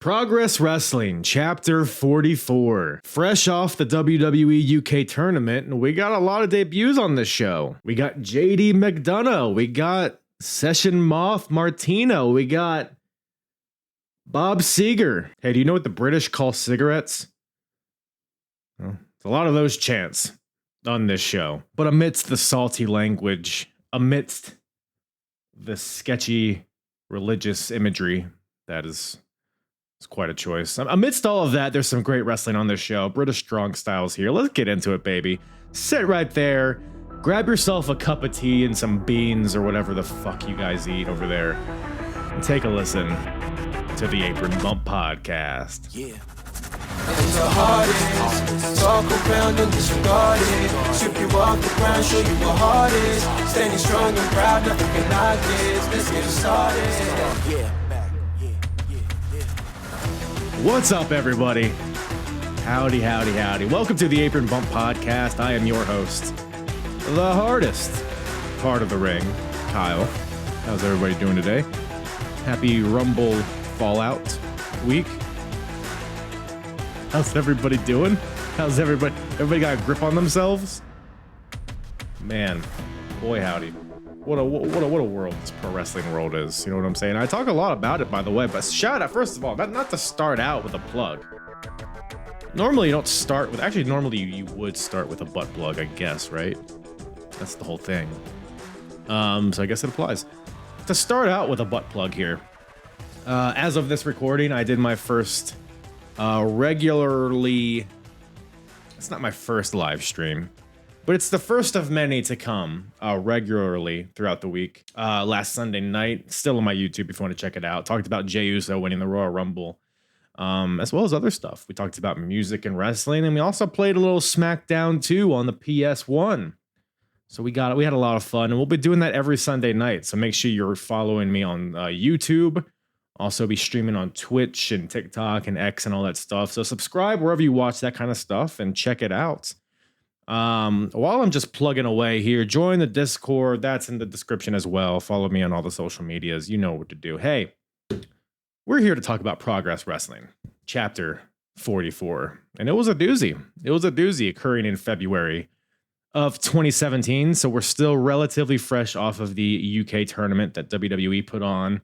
Progress Wrestling, Chapter 44. Fresh off the WWE UK tournament, and we got a lot of debuts on this show. We got JD McDonagh, we got Session Moth Martina, we got Bob Seeger. Hey, do you know what the British call cigarettes? Well, it's a lot of those chants on this show. But amidst the salty language, amidst the sketchy religious imagery, that is... it's quite a choice. Amidst all of that, there's some great wrestling on this show. British Strong Styles here. Let's get into it, baby. Sit right there. Grab yourself a cup of tea and some beans or whatever the fuck you guys eat over there. And take a listen to the Apron Bump Podcast. Yeah. It's the hardest. Talk around and disregard it. Strip you off the ground, show you what heart is. Standing strong and proud, nothing can knock this. Let's get it started. Yeah. What's up, everybody? Howdy, howdy, howdy. Welcome to the Apron Bump Podcast. I am your host, the hardest part of the ring, Kyle. How's everybody doing today? Happy Rumble Fallout week. How's everybody doing? How's everybody? Everybody got a grip on themselves? Man, boy howdy. What a world this pro wrestling world is. You know what I'm saying? I talk a lot about it, by the way, but shout out, first of all, not to start out with a plug. Normally you don't start with, actually normally you would start with a butt plug, I guess, right? That's the whole thing. So I guess it applies. To start out with a butt plug here. As of this recording, I did my first regularly, it's not my first live stream, but it's the first of many to come regularly throughout the week. Last Sunday night, still on my YouTube if you want to check it out. Talked about Jey Uso winning the Royal Rumble, as well as other stuff. We talked about music and wrestling, and we also played a little SmackDown 2 on the PS1. So we had a lot of fun, and we'll be doing that every Sunday night. So make sure you're following me on YouTube. Also be streaming on Twitch and TikTok and X and all that stuff. So subscribe wherever you watch that kind of stuff and check it out. While I'm just plugging away here, join the Discord. That's in the description as well. Follow me on all the social medias. You know what to do. Hey, we're here to talk about Progress Wrestling, Chapter 44. And it was a doozy. It was a doozy occurring in February of 2017. So we're still relatively fresh off of the UK tournament that WWE put on.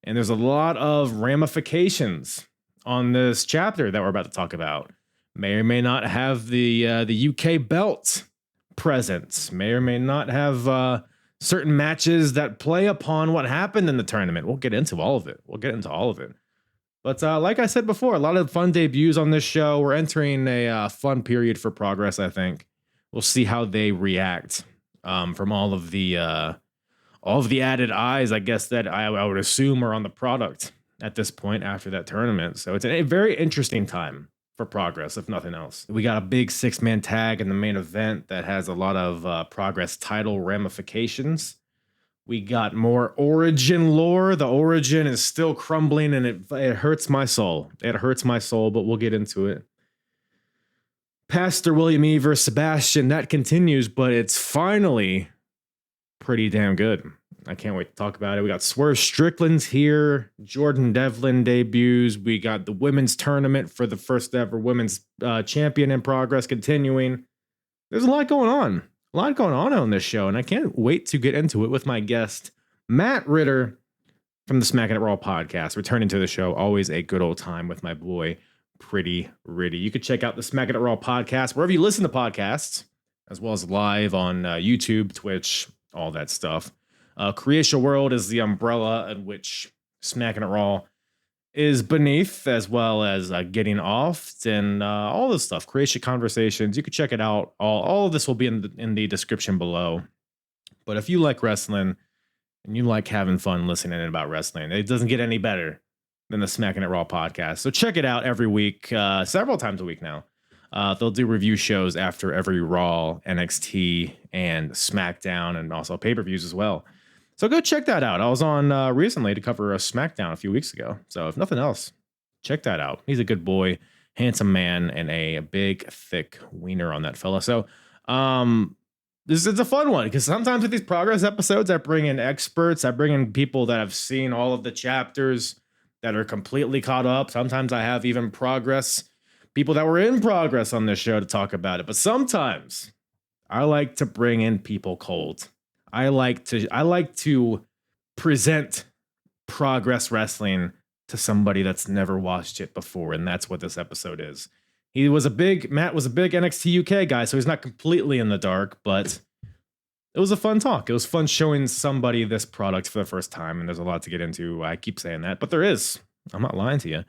And there's a lot of ramifications on this chapter that we're about to talk about. May or may not have the UK belt present. May or may not have certain matches that play upon what happened in the tournament. We'll get into all of it. But like I said before, a lot of fun debuts on this show. We're entering a fun period for Progress, I think. We'll see how they react from all of the added eyes, I guess, that I would assume are on the product at this point after that tournament. So it's a very interesting time for Progress, if nothing else. We got a big 6-man tag in the main event that has a lot of Progress title ramifications. We got more Origin lore. The Origin is still crumbling, and it hurts my soul. It hurts my soul, but we'll get into it. Pastor William E versus Sebastian, that continues, but it's finally pretty damn good. I can't wait to talk about it. We got Swerve Strickland's here. Jordan Devlin debuts. We got the women's tournament for the first ever women's champion in Progress continuing. There's a lot going on. A lot going on this show, and I can't wait to get into it with my guest, Matt Ritter from the Smackin It Raw podcast, returning to the show. Always a good old time with my boy, Pretty Ritty. You can check out the Smackin It Raw podcast wherever you listen to podcasts, as well as live on YouTube, Twitch, all that stuff. Creation World is the umbrella in which Smackin It Raw is beneath, as well as Getting Off and all this stuff. Creation Conversations. You can check it out. All of this will be in the description below. But if you like wrestling and you like having fun listening about wrestling, it doesn't get any better than the Smackin It Raw podcast. So check it out every week, several times a week now. They'll do review shows after every Raw, NXT, and SmackDown, and also pay-per-views as well. So go check that out. I was on recently to cover a SmackDown a few weeks ago. So if nothing else, check that out. He's a good boy, handsome man, and a big, thick wiener on that fella. So this is a fun one because sometimes with these Progress episodes, I bring in experts. I bring in people that have seen all of the chapters. that are completely caught up. Sometimes I have even people that were in progress on this show to talk about it. But sometimes I like to bring in people cold. I like to present progress wrestling to somebody that's never watched it before, and that's what this episode is. Matt was a big NXT UK guy, so he's not completely in the dark, but it was a fun talk. It was fun showing somebody this product for the first time, and there's a lot to get into. I keep saying that, but there is. I'm not lying to you.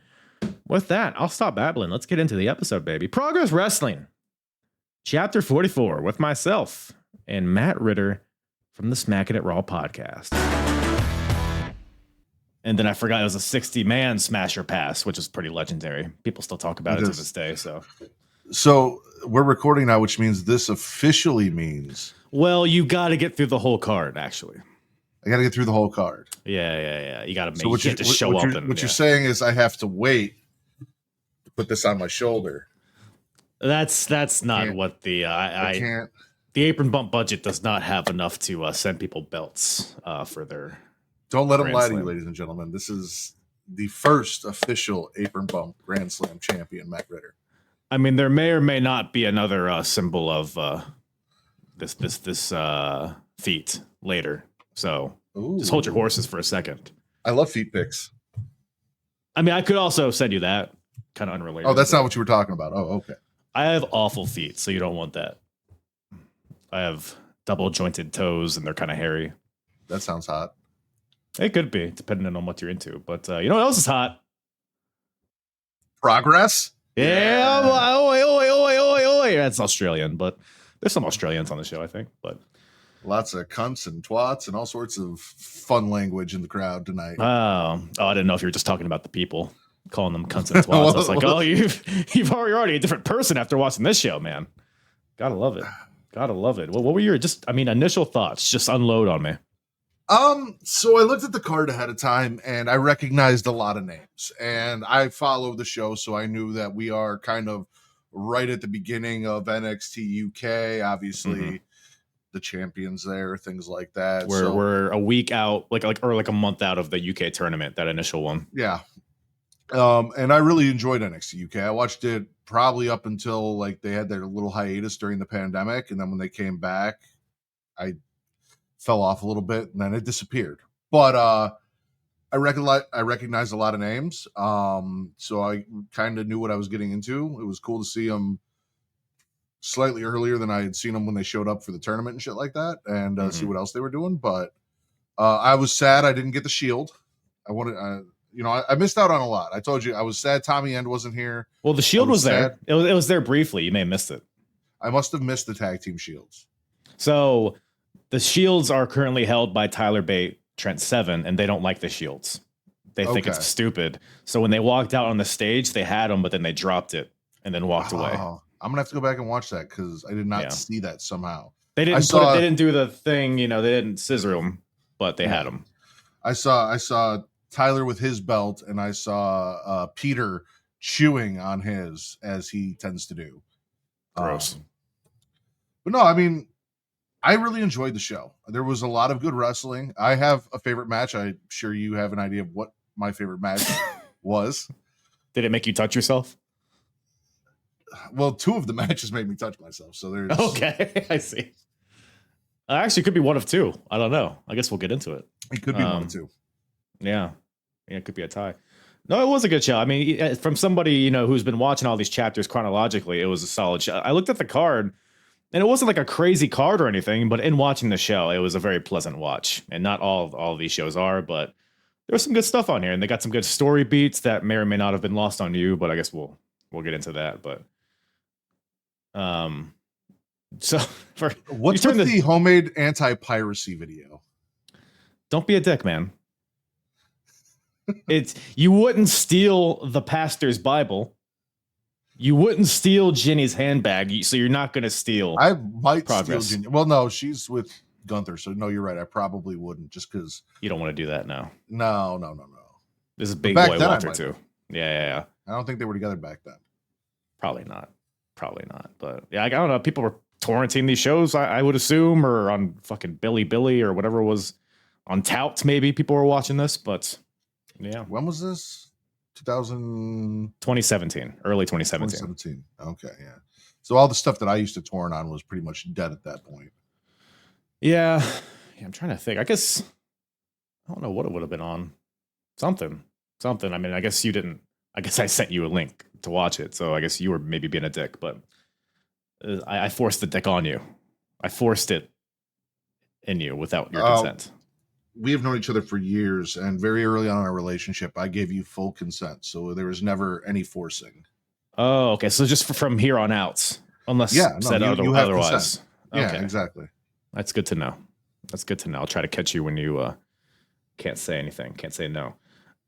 With that, I'll stop babbling. Let's get into the episode, baby. Progress Wrestling, Chapter 44, with myself and Matt Ritter from the Smackin It Raw podcast. And then I forgot it was a 60-man Smasher Pass, which is pretty legendary. People still talk about it to this day. So we're recording now, which means this officially means... Well, you got to get through the whole card, actually. I got to get through the whole card. Yeah. You got to make so you can't just show up. What you're saying is I have to wait to put this on my shoulder. That's not what the I can't. The apron bump budget does not have enough to send people belts for their. Don't let them lie to you, ladies and gentlemen. This is the first official apron bump Grand Slam champion, Matt Ritter. I mean, there may or may not be another symbol of this feat later. So just hold your horses for a second. I love feet pics. I mean, I could also send you that. Kind of unrelated. Oh, that's not what you were talking about. Oh, okay. I have awful feet, so you don't want that. I have double jointed toes, and they're kind of hairy. That sounds hot. It could be, depending on what you're into. But you know what else is hot? Progress? Yeah. Oi. That's Australian, but there's some Australians on the show, I think. But lots of cunts and twats and all sorts of fun language in the crowd tonight. Oh, I didn't know if you were just talking about the people, calling them cunts and twats. I was like, oh, you've already a different person after watching this show, man. Gotta love it. Well, what were your initial thoughts? Just unload on me. So I looked at the card ahead of time and I recognized a lot of names, and I follow the show, so I knew that we are kind of right at the beginning of NXT UK. Obviously, the champions there, things like that. We're a week out, like a month out of the UK tournament, that initial one. Yeah. And I really enjoyed NXT UK. I watched it probably up until like they had their little hiatus during the pandemic, and then when they came back, I fell off a little bit and then it disappeared. But I recognized a lot of names. So I kind of knew what I was getting into. It was cool to see them slightly earlier than I had seen them when they showed up for the tournament and shit like that, and see what else they were doing. But I was sad I didn't get the Shield. I missed out on a lot. I told you I was sad Tommy End wasn't here. Well, the Shield was there. It was there briefly. You may have missed it. I must have missed the tag team Shields. So the Shields are currently held by Tyler Bate, Trent Seven, and they don't like the Shields. They think it's stupid. So when they walked out on the stage, they had them, but then they dropped it and then walked away. I'm gonna have to go back and watch that because I did not see that somehow. They didn't do the thing, they didn't scissor them, but they had them. I saw Tyler with his belt, and I saw Peter chewing on his, as he tends to do. Gross. But no, I mean, I really enjoyed the show. There was a lot of good wrestling. I have a favorite match. I'm sure you have an idea of what my favorite match was. Did it make you touch yourself? Well, two of the matches made me touch myself. So there's okay. I see. Actually, it could be one of two. I don't know. I guess we'll get into it. It could be one of two. Yeah, it could be a tie. No, it was a good show. I mean, from somebody who's been watching all these chapters chronologically, it was a solid show. I looked at the card, and it wasn't like a crazy card or anything, but in watching the show, it was a very pleasant watch. And not all of these shows are, but there was some good stuff on here, and they got some good story beats that may or may not have been lost on you. But I guess we'll get into that. But so what's with the homemade anti-piracy video? Don't be a dick, man. You wouldn't steal the pastor's Bible. You wouldn't steal Jenny's handbag, so you're not going to steal. I might steal Jenny. Well, no, she's with Gunther, so no, you're right. I probably wouldn't, just because you don't want to do that now. No. This is Big Boy Walter too. Yeah. I don't think they were together back then. Probably not. But yeah, I don't know. People were torrenting these shows, I would assume, or on fucking Billy or whatever was on Tout. Maybe people were watching this, but yeah. When was this? 2000 2017, early 2017. 2017. Okay, yeah. So all the stuff that I used to torn on was pretty much dead at that point. Yeah, I'm trying to think. I guess I don't know what it would have been on. Something. I mean, I guess you didn't. I guess I sent you a link to watch it, so I guess you were maybe being a dick, but I forced the dick on you. I forced it in you without your consent. We have known each other for years, and very early on in our relationship, I gave you full consent, so there was never any forcing. Oh, okay. So just from here on out, unless you have otherwise. consent. Yeah, okay. Exactly. That's good to know. I'll try to catch you when you can't say anything, can't say no.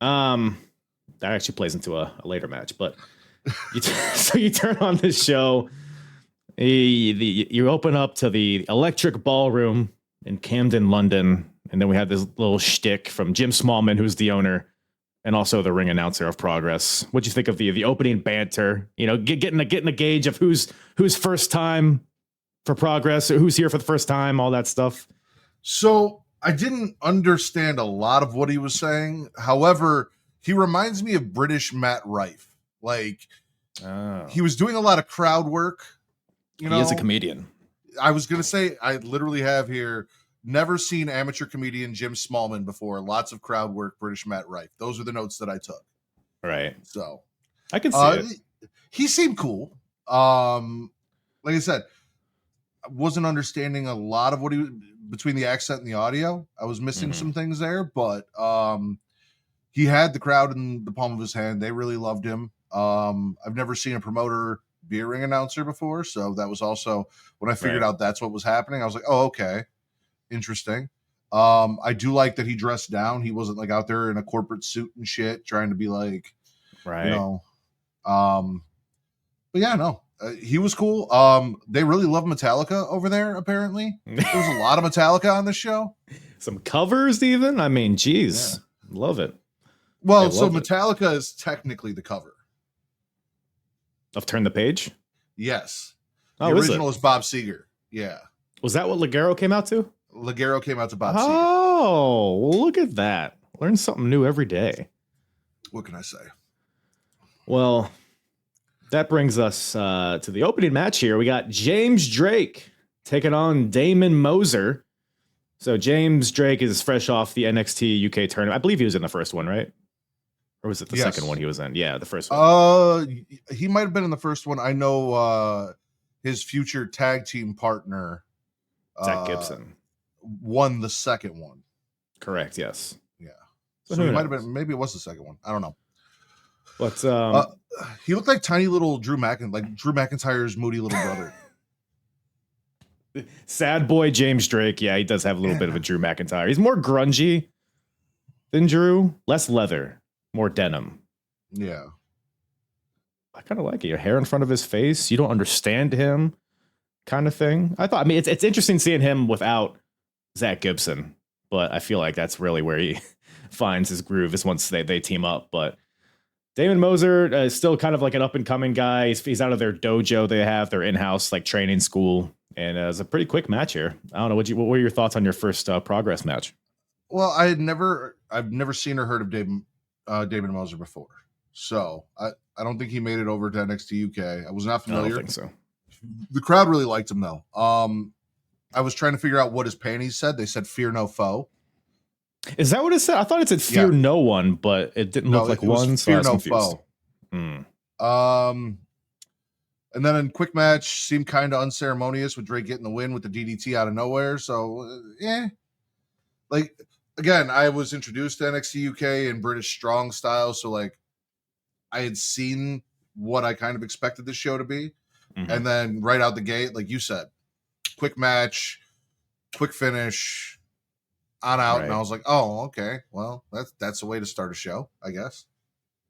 That actually plays into a later match, but so you turn on this show, you open up to the Electric Ballroom in Camden, London, and then we have this little shtick from Jim Smallman, who's the owner and also the ring announcer of Progress. What'd you think of the opening banter? You know, getting a gauge of who's first time for Progress, or who's here for the first time, all that stuff. So I didn't understand a lot of what he was saying. However, he reminds me of British Matt Rife. Like, he was doing a lot of crowd work. You know, he is a comedian. I was going to say, I literally have here, never seen amateur comedian Jim Smallman before. Lots of crowd work, British Matt Rife. Those are the notes that I took. Right. So I can see it. He seemed cool. Like I said, I wasn't understanding a lot of what he was between the accent and the audio. I was missing some things there, but he had the crowd in the palm of his hand. They really loved him. I've never seen a promoter be a ring announcer before, so that was also when I figured out that's what was happening. I was like, oh, okay, interesting. I do like that he dressed down. He wasn't like out there in a corporate suit and shit trying to be like, you know. But yeah, no, he was cool. They really love Metallica over there. Apparently, there was a lot of Metallica on the show. Some covers, even. I mean, geez, love it. Well, so Metallica is technically the cover of Turn the Page. Yes, the original is Bob Seeger. Yeah, was that what Ligero came out to? Ligero came out to Bob Seeger. Oh, look at that! Learn something new every day. What can I say? Well, that brings us to the opening match here. We got James Drake taking on Damon Moser. So James Drake is fresh off the NXT UK tournament. I believe he was in the first one, right? Or was it the second one he was in? Yeah, the first one. He might have been in the first one. I know his future tag team partner, Zach Gibson, won the second one. Correct, yes. Yeah. So he might have been, maybe it was the second one. I don't know. But he looked like tiny little Drew McIntyre's moody little brother. Sad boy James Drake. Yeah, he does have a little bit of a Drew McIntyre. He's more grungy than Drew. Less leather, more denim. Yeah. I kind of like it. Your hair in front of his face. You don't understand him, kind of thing. I mean, it's interesting seeing him without Zach Gibson, but I feel like that's really where he finds his groove is once they team up. But Damon Moser is still kind of like an up and coming guy. He's out of their dojo. They have their in-house like training school. And it's a pretty quick match here. I don't know. What were your thoughts on your first Progress match? Well, I've never seen or heard of Damon Moser before. So I don't think he made it over to NXT UK. I was not familiar. I don't think so. The crowd really liked him though. I was trying to figure out what his panties said. They said "Fear no foe." Is that what it said? I thought it said "Fear no one," but it didn't look like one. So Fear no foe. And then in quick match, seemed kind of unceremonious with Drake getting the win with the DDT out of nowhere. So, like, again, I was introduced to NXT UK in British Strong style. So, like, I had seen what I kind of expected this show to be. And then right out the gate, like you said, quick match, quick finish, on out. Right. And I was like, oh, okay. Well, that's a way to start a show, I guess.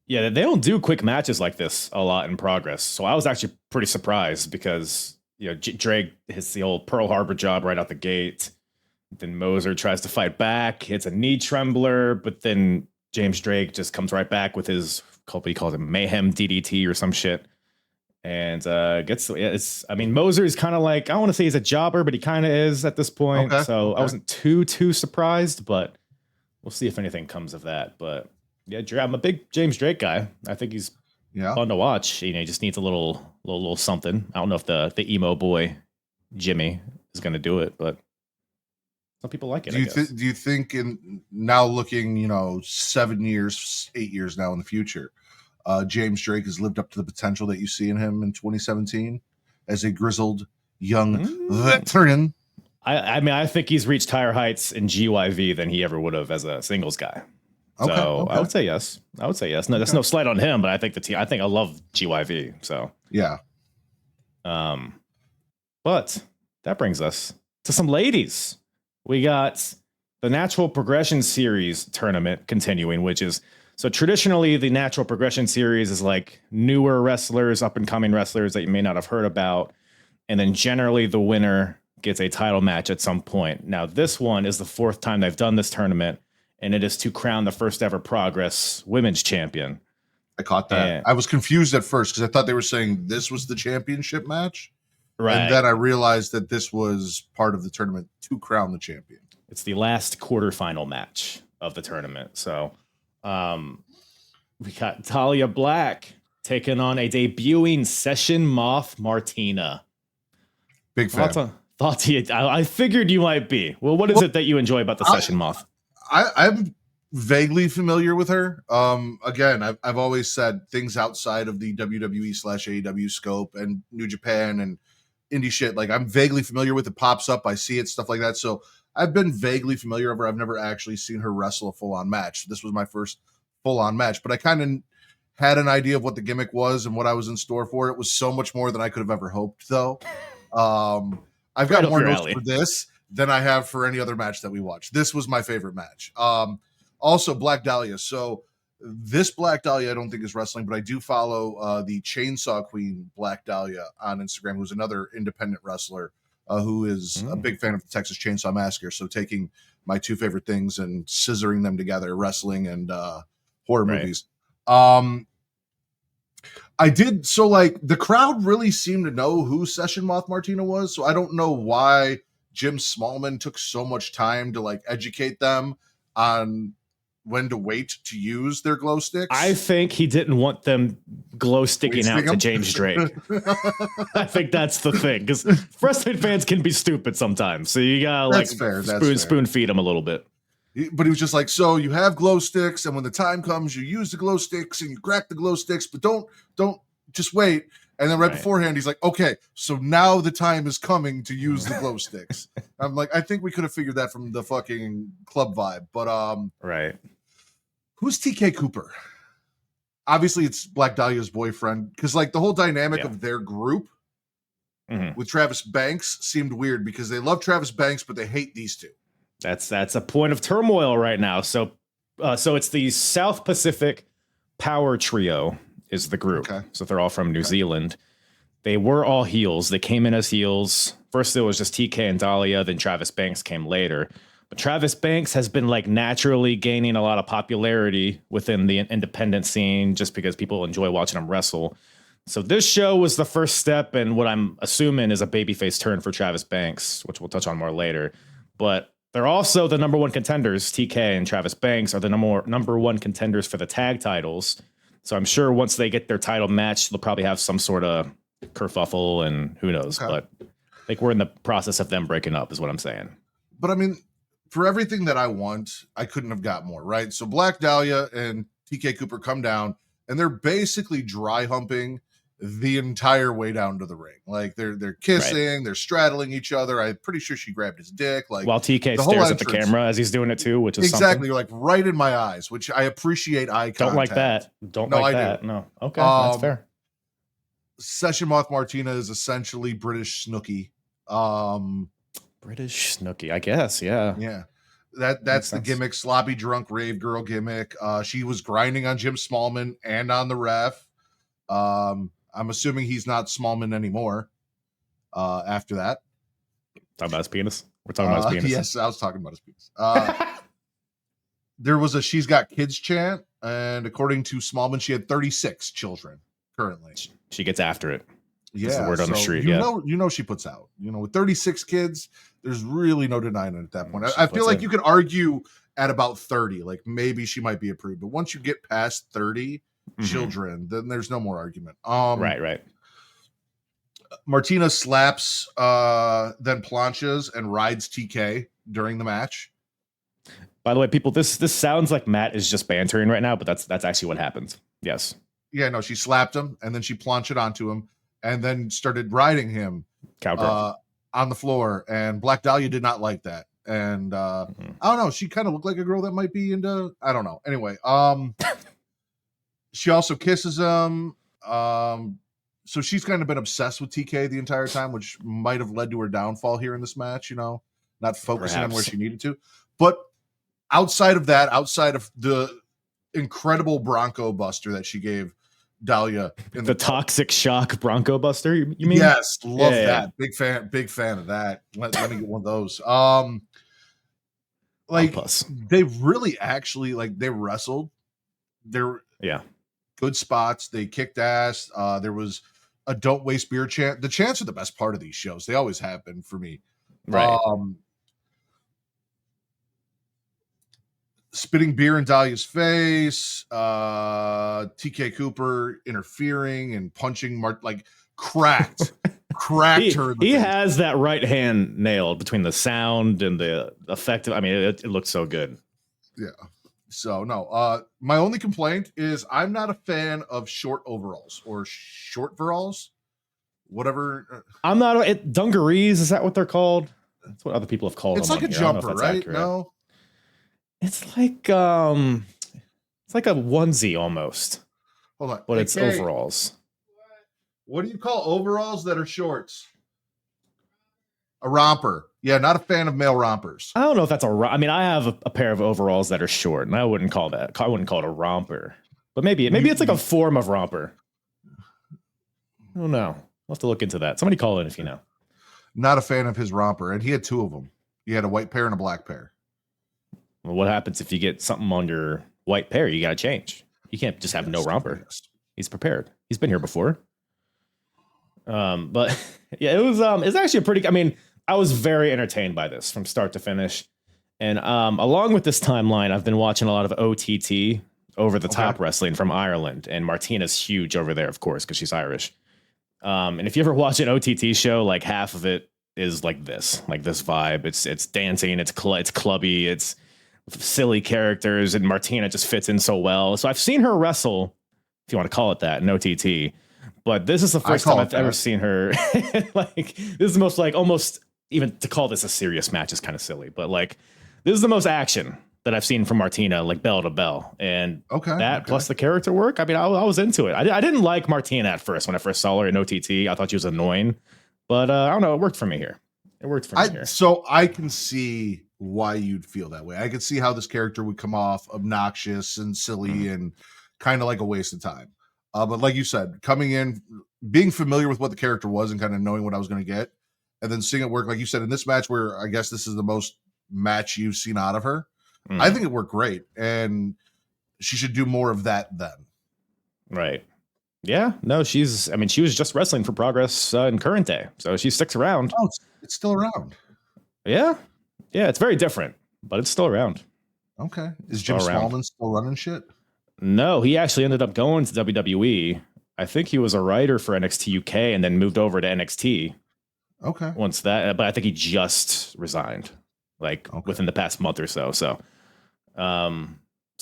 Yeah, they don't do quick matches like this a lot in Progress. So I was actually pretty surprised because, you know, Drake hits the old Pearl Harbor job right out the gate. Then Moser tries to fight back. It's a knee trembler, but then James Drake just comes right back with his, he calls it Mayhem DDT or some shit. And Moser is kind of like, I don't want to say he's a jobber, but he kind of is at this point. Okay. So I wasn't too surprised, but we'll see if anything comes of that. But Yeah, I'm a big James Drake guy. I think he's Yeah. fun to watch. You know, he just needs a little something. I don't know if the emo boy Jimmy is going to do it, but some people like it. Do you think in now looking, 7 years, 8 years now in the future, James Drake has lived up to the potential that you see in him in 2017 as a grizzled young veteran? I mean, I think he's reached higher heights in GYV than he ever would have as a singles guy. So Okay. I would say yes. No, there's no slight on him, but I think I love GYV. So yeah. But that brings us to some ladies. We got the Natural Progression Series tournament continuing, which is so traditionally the Natural Progression Series is like newer wrestlers, up and coming wrestlers that you may not have heard about. And then generally the winner gets a title match at some point. Now, this one is the 4th time they've done this tournament, and it is to crown the first ever Progress Women's Champion. I caught that. I was confused at first because I thought they were saying this was the championship match. Right. And then I realized that this was part of the tournament to crown the champion. It's the last quarterfinal match of the tournament. So we got Talia Black taking on a debuting Session Moth Martina. Big fan. I figured you might be. Well, what is it that you enjoy about the Session Moth? I'm vaguely familiar with her. Again, I've always said things outside of the WWE/AEW scope and New Japan and indie shit. Like, I'm vaguely familiar with it. Pops up, I see it, stuff like that. So I've been vaguely familiar with her. I've never actually seen her wrestle a full-on match. This was my first full-on match, but I kind of had an idea of what the gimmick was and what I was in store for. It was so much more than I could have ever hoped, though. I've got more notes for this than I have for any other match that we watched. This was my favorite match. Also, Black Dahlia. So this Black Dahlia, I don't think is wrestling, but I do follow the Chainsaw Queen Black Dahlia on Instagram, who's another independent wrestler who is a big fan of the Texas Chainsaw Massacre. So taking my two favorite things and scissoring them together, wrestling and horror movies. I did. So like the crowd really seemed to know who Session Moth Martina was. So I don't know why Jim Smallman took so much time to like educate them on when to wait to use their glow sticks. I think he didn't want them glow sticking out to James Drake. I think that's the thing, because wrestling fans can be stupid sometimes. So you gotta like spoon feed them a little bit. But he was just like, so you have glow sticks, and when the time comes, you use the glow sticks and you crack the glow sticks, but don't just wait. And then right beforehand, he's like, okay, so now the time is coming to use the glow sticks. I'm like, I think we could have figured that from the fucking club vibe. But right. Who's TK Cooper? Obviously, it's Black Dahlia's boyfriend, because like the whole dynamic of their group with Travis Banks seemed weird because they love Travis Banks, but they hate these two. That's a point of turmoil right now. So it's the South Pacific Power Trio is the group. Okay. So they're all from New Zealand. They were all heels. They came in as heels. First, it was just TK and Dahlia. Then Travis Banks came later. But Travis Banks has been like naturally gaining a lot of popularity within the independent scene just because people enjoy watching him wrestle. So this show was the first step in what I'm assuming is a babyface turn for Travis Banks, which we'll touch on more later. But they're also the number one contenders. TK and Travis Banks are the number one contenders for the tag titles. So I'm sure once they get their title match, they'll probably have some sort of kerfuffle and who knows. Okay. But I think we're in the process of them breaking up is what I'm saying. But I mean, for everything that I want, I couldn't have got more, right? So Black Dahlia and TK Cooper come down and they're basically dry humping the entire way down to the ring. Like they're kissing, they're straddling each other. I'm pretty sure she grabbed his dick. Like while TK stares at the camera as he's doing it too, which is exactly something. Like right in my eyes, which I appreciate eye contact. Don't like that. Don't like that. No. Okay, that's fair. Session Moth Martina is essentially British Snooki. British Snooki, I guess. Yeah. Yeah. That's the gimmick, sloppy drunk rave girl gimmick. She was grinding on Jim Smallman and on the ref. I'm assuming he's not Smallman anymore. After that, talking about his penis. We're talking about his penis. Yes, I was talking about his penis. There was a "She's Got Kids" chant, and according to Smallman, she had 36 children currently. She gets after it. Yeah, that's the word on the street. You know, she puts out. With 36 kids, there's really no denying it at that point. I feel like you could argue at about 30. Like maybe she might be approved, but once you get past 30 children, then there's no more argument. Right. Martina slaps then planches and rides TK during the match. By the way, people, this sounds like Matt is just bantering right now, but that's actually what happened. Yes. Yeah, no, she slapped him and then she planched onto him and then started riding him on the floor. And Black Dahlia did not like that. And I don't know, she kind of looked like a girl that might be into, I don't know. Anyway, she also kisses him. So she's kind of been obsessed with TK the entire time, which might have led to her downfall here in this match, not focusing on where she needed to. But outside of that, outside of the incredible Bronco Buster that she gave Dahlia in the Toxic Shock Bronco Buster, you mean? Yes, love that. Yeah. Big fan of that. Let me get one of those. They really actually they wrestled. They're good spots. They kicked ass. There was a "Don't Waste Beer" chant. The chants are the best part of these shows. They always have been for me. Right. Spitting beer in Dahlia's face. TK Cooper interfering and punching cracked her. He has that right hand nailed between the sound and the effect. I mean, it looks so good. Yeah. So no, my only complaint is I'm not a fan of short overalls or short veralls, whatever. I'm not dungarees. Is that what they're called? That's what other people have called them. It's like a jumper, right? Accurate. No, it's like a onesie almost. Hold on, but it's overalls. What do you call overalls that are shorts? A romper. Yeah, not a fan of male rompers. I don't know if that's I mean, I have a pair of overalls that are short, and I wouldn't call it a romper. But maybe it's like a form of romper. I don't know. I'll have to look into that. Somebody call in if you know. Not a fan of his romper, and he had two of them. He had a white pair and a black pair. Well, what happens if you get something on your white pair? You got to change. You can't just have no romper. He's prepared. He's been here before. But yeah, it's actually a pretty. I mean, I was very entertained by this from start to finish, and along with this timeline, I've been watching a lot of OTT, over the top wrestling from Ireland, and Martina's huge over there, of course, because she's Irish. And if you ever watch an OTT show, like half of it is like this vibe. It's dancing, it's clubby, it's silly characters, and Martina just fits in so well. So I've seen her wrestle, if you want to call it that, in OTT. But this is the first time I've ever seen her. This is the most almost, even to call this a serious match is kind of silly, but this is the most action that I've seen from Martina, bell to bell. And plus the character work. I mean, I was into it. I didn't like Martina at first when I first saw her in OTT. I thought she was annoying, but I don't know. It worked for me here. So I can see why you'd feel that way. I could see how this character would come off obnoxious and silly and kind of like a waste of time. But like you said, coming in, being familiar with what the character was and kind of knowing what I was going to get, and then seeing it work, like you said, in this match where I guess this is the most match you've seen out of her, I think it worked great. And she should do more of that then. Right. Yeah. No, she was just wrestling for Progress in current day. So she sticks around. Oh, it's still around. Yeah. Yeah. It's very different, but it's still around. Okay. Is Jim Smallman still running shit? No, he actually ended up going to WWE. I think he was a writer for NXT UK and then moved over to NXT. Okay. But I think he just resigned, within the past month or so. So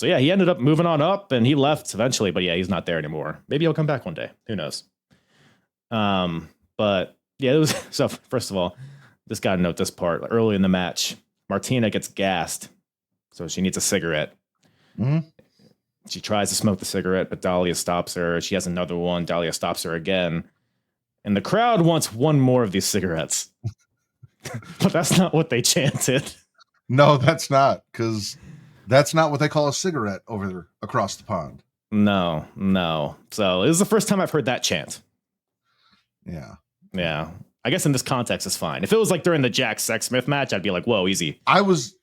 yeah, he ended up moving on up and he left eventually, but yeah, he's not there anymore. Maybe he'll come back one day. Who knows? But yeah, it was, so first of all, just got to note this part early in the match, Martina gets gassed. So she needs a cigarette. Mm-hmm. She tries to smoke the cigarette, but Dahlia stops her. She has another one. Dahlia stops her again. And the crowd wants one more of these cigarettes. But that's not what they chanted. No, that's not. Because that's not what they call a cigarette over there across the pond. No. So this is the first time I've heard that chant. Yeah. Yeah. I guess in this context, it's fine. If it was during the Jack Sexsmith match, I'd be like, whoa, easy. I was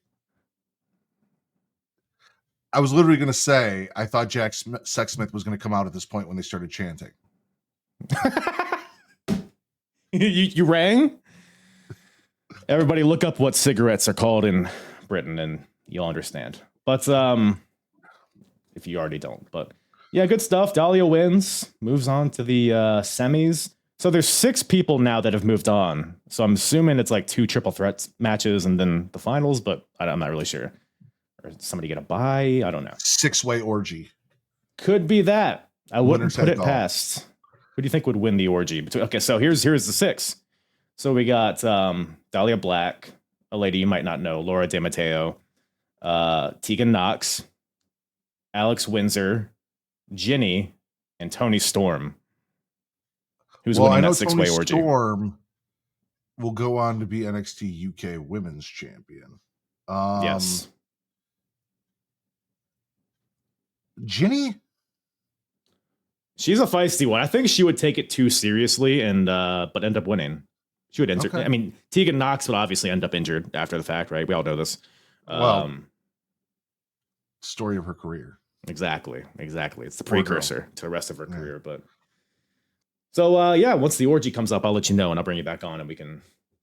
literally going to say, I thought Jack Sexsmith was going to come out at this point when they started chanting. you rang? Everybody look up what cigarettes are called in Britain, and you'll understand. But if you already don't, but yeah, good stuff. Dahlia wins, moves on to the semis. So there's 6 people now that have moved on. So I'm assuming it's like 2 triple threats matches and then the finals, but I'm not really sure. Or somebody get a bye? I don't know. 6-way orgy. Could be that. I wouldn't put it all. past. Who do you think would win the orgy? Okay, so here's the 6. So we got Dahlia Black, a lady you might not know, Laura De Matteo, Tegan Knox, Alex Windsor, Ginny, and Tony Storm. Who's winning that 6-way orgy? Storm will go on to be NXT UK Women's Champion. Yes. Ginny? She's a feisty one. I think she would take it too seriously and but end up winning. She would enter. Okay. I mean, Tegan Knox would obviously end up injured after the fact, right? We all know this. Story of her career. Exactly. It's the precursor to the rest of her career. But so yeah, once the orgy comes up, I'll let you know and I'll bring you back on and we can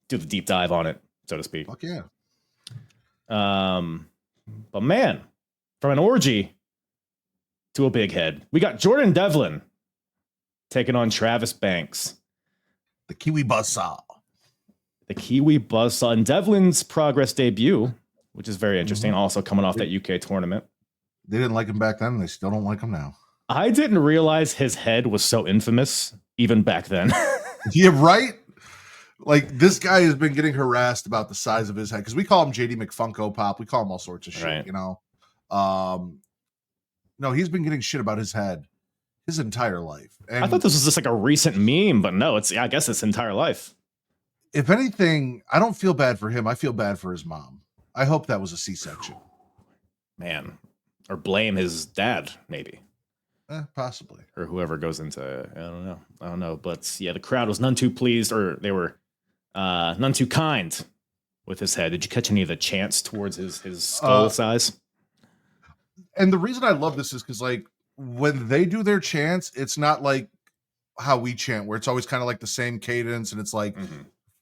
do the deep dive on it, so to speak. Fuck yeah. But man, from an orgy to a big head, we got Jordan Devlin taking on Travis Banks. The Kiwi Buzzsaw. The Kiwi Buzzsaw. And Devlin's Progress debut, which is very interesting, also coming off that UK tournament. They didn't like him back then. They still don't like him now. I didn't realize his head was so infamous even back then. Yeah, right? Like, this guy has been getting harassed about the size of his head because we call him JD McFunko Pop. We call him all sorts of shit, right. You know? No, he's been getting shit about his head his entire life. And I thought this was just like a recent meme, but no, I guess it's entire life. If anything, I don't feel bad for him. I feel bad for his mom. I hope that was a C-section. Man. Or blame his dad, maybe. Possibly. Or whoever goes into, I don't know. But yeah, the crowd was none too pleased, or they were none too kind with his head. Did you catch any of the chants towards his skull size? And the reason I love this is because, like, when they do their chants, it's not like how we chant, where it's always kind of like the same cadence and it's like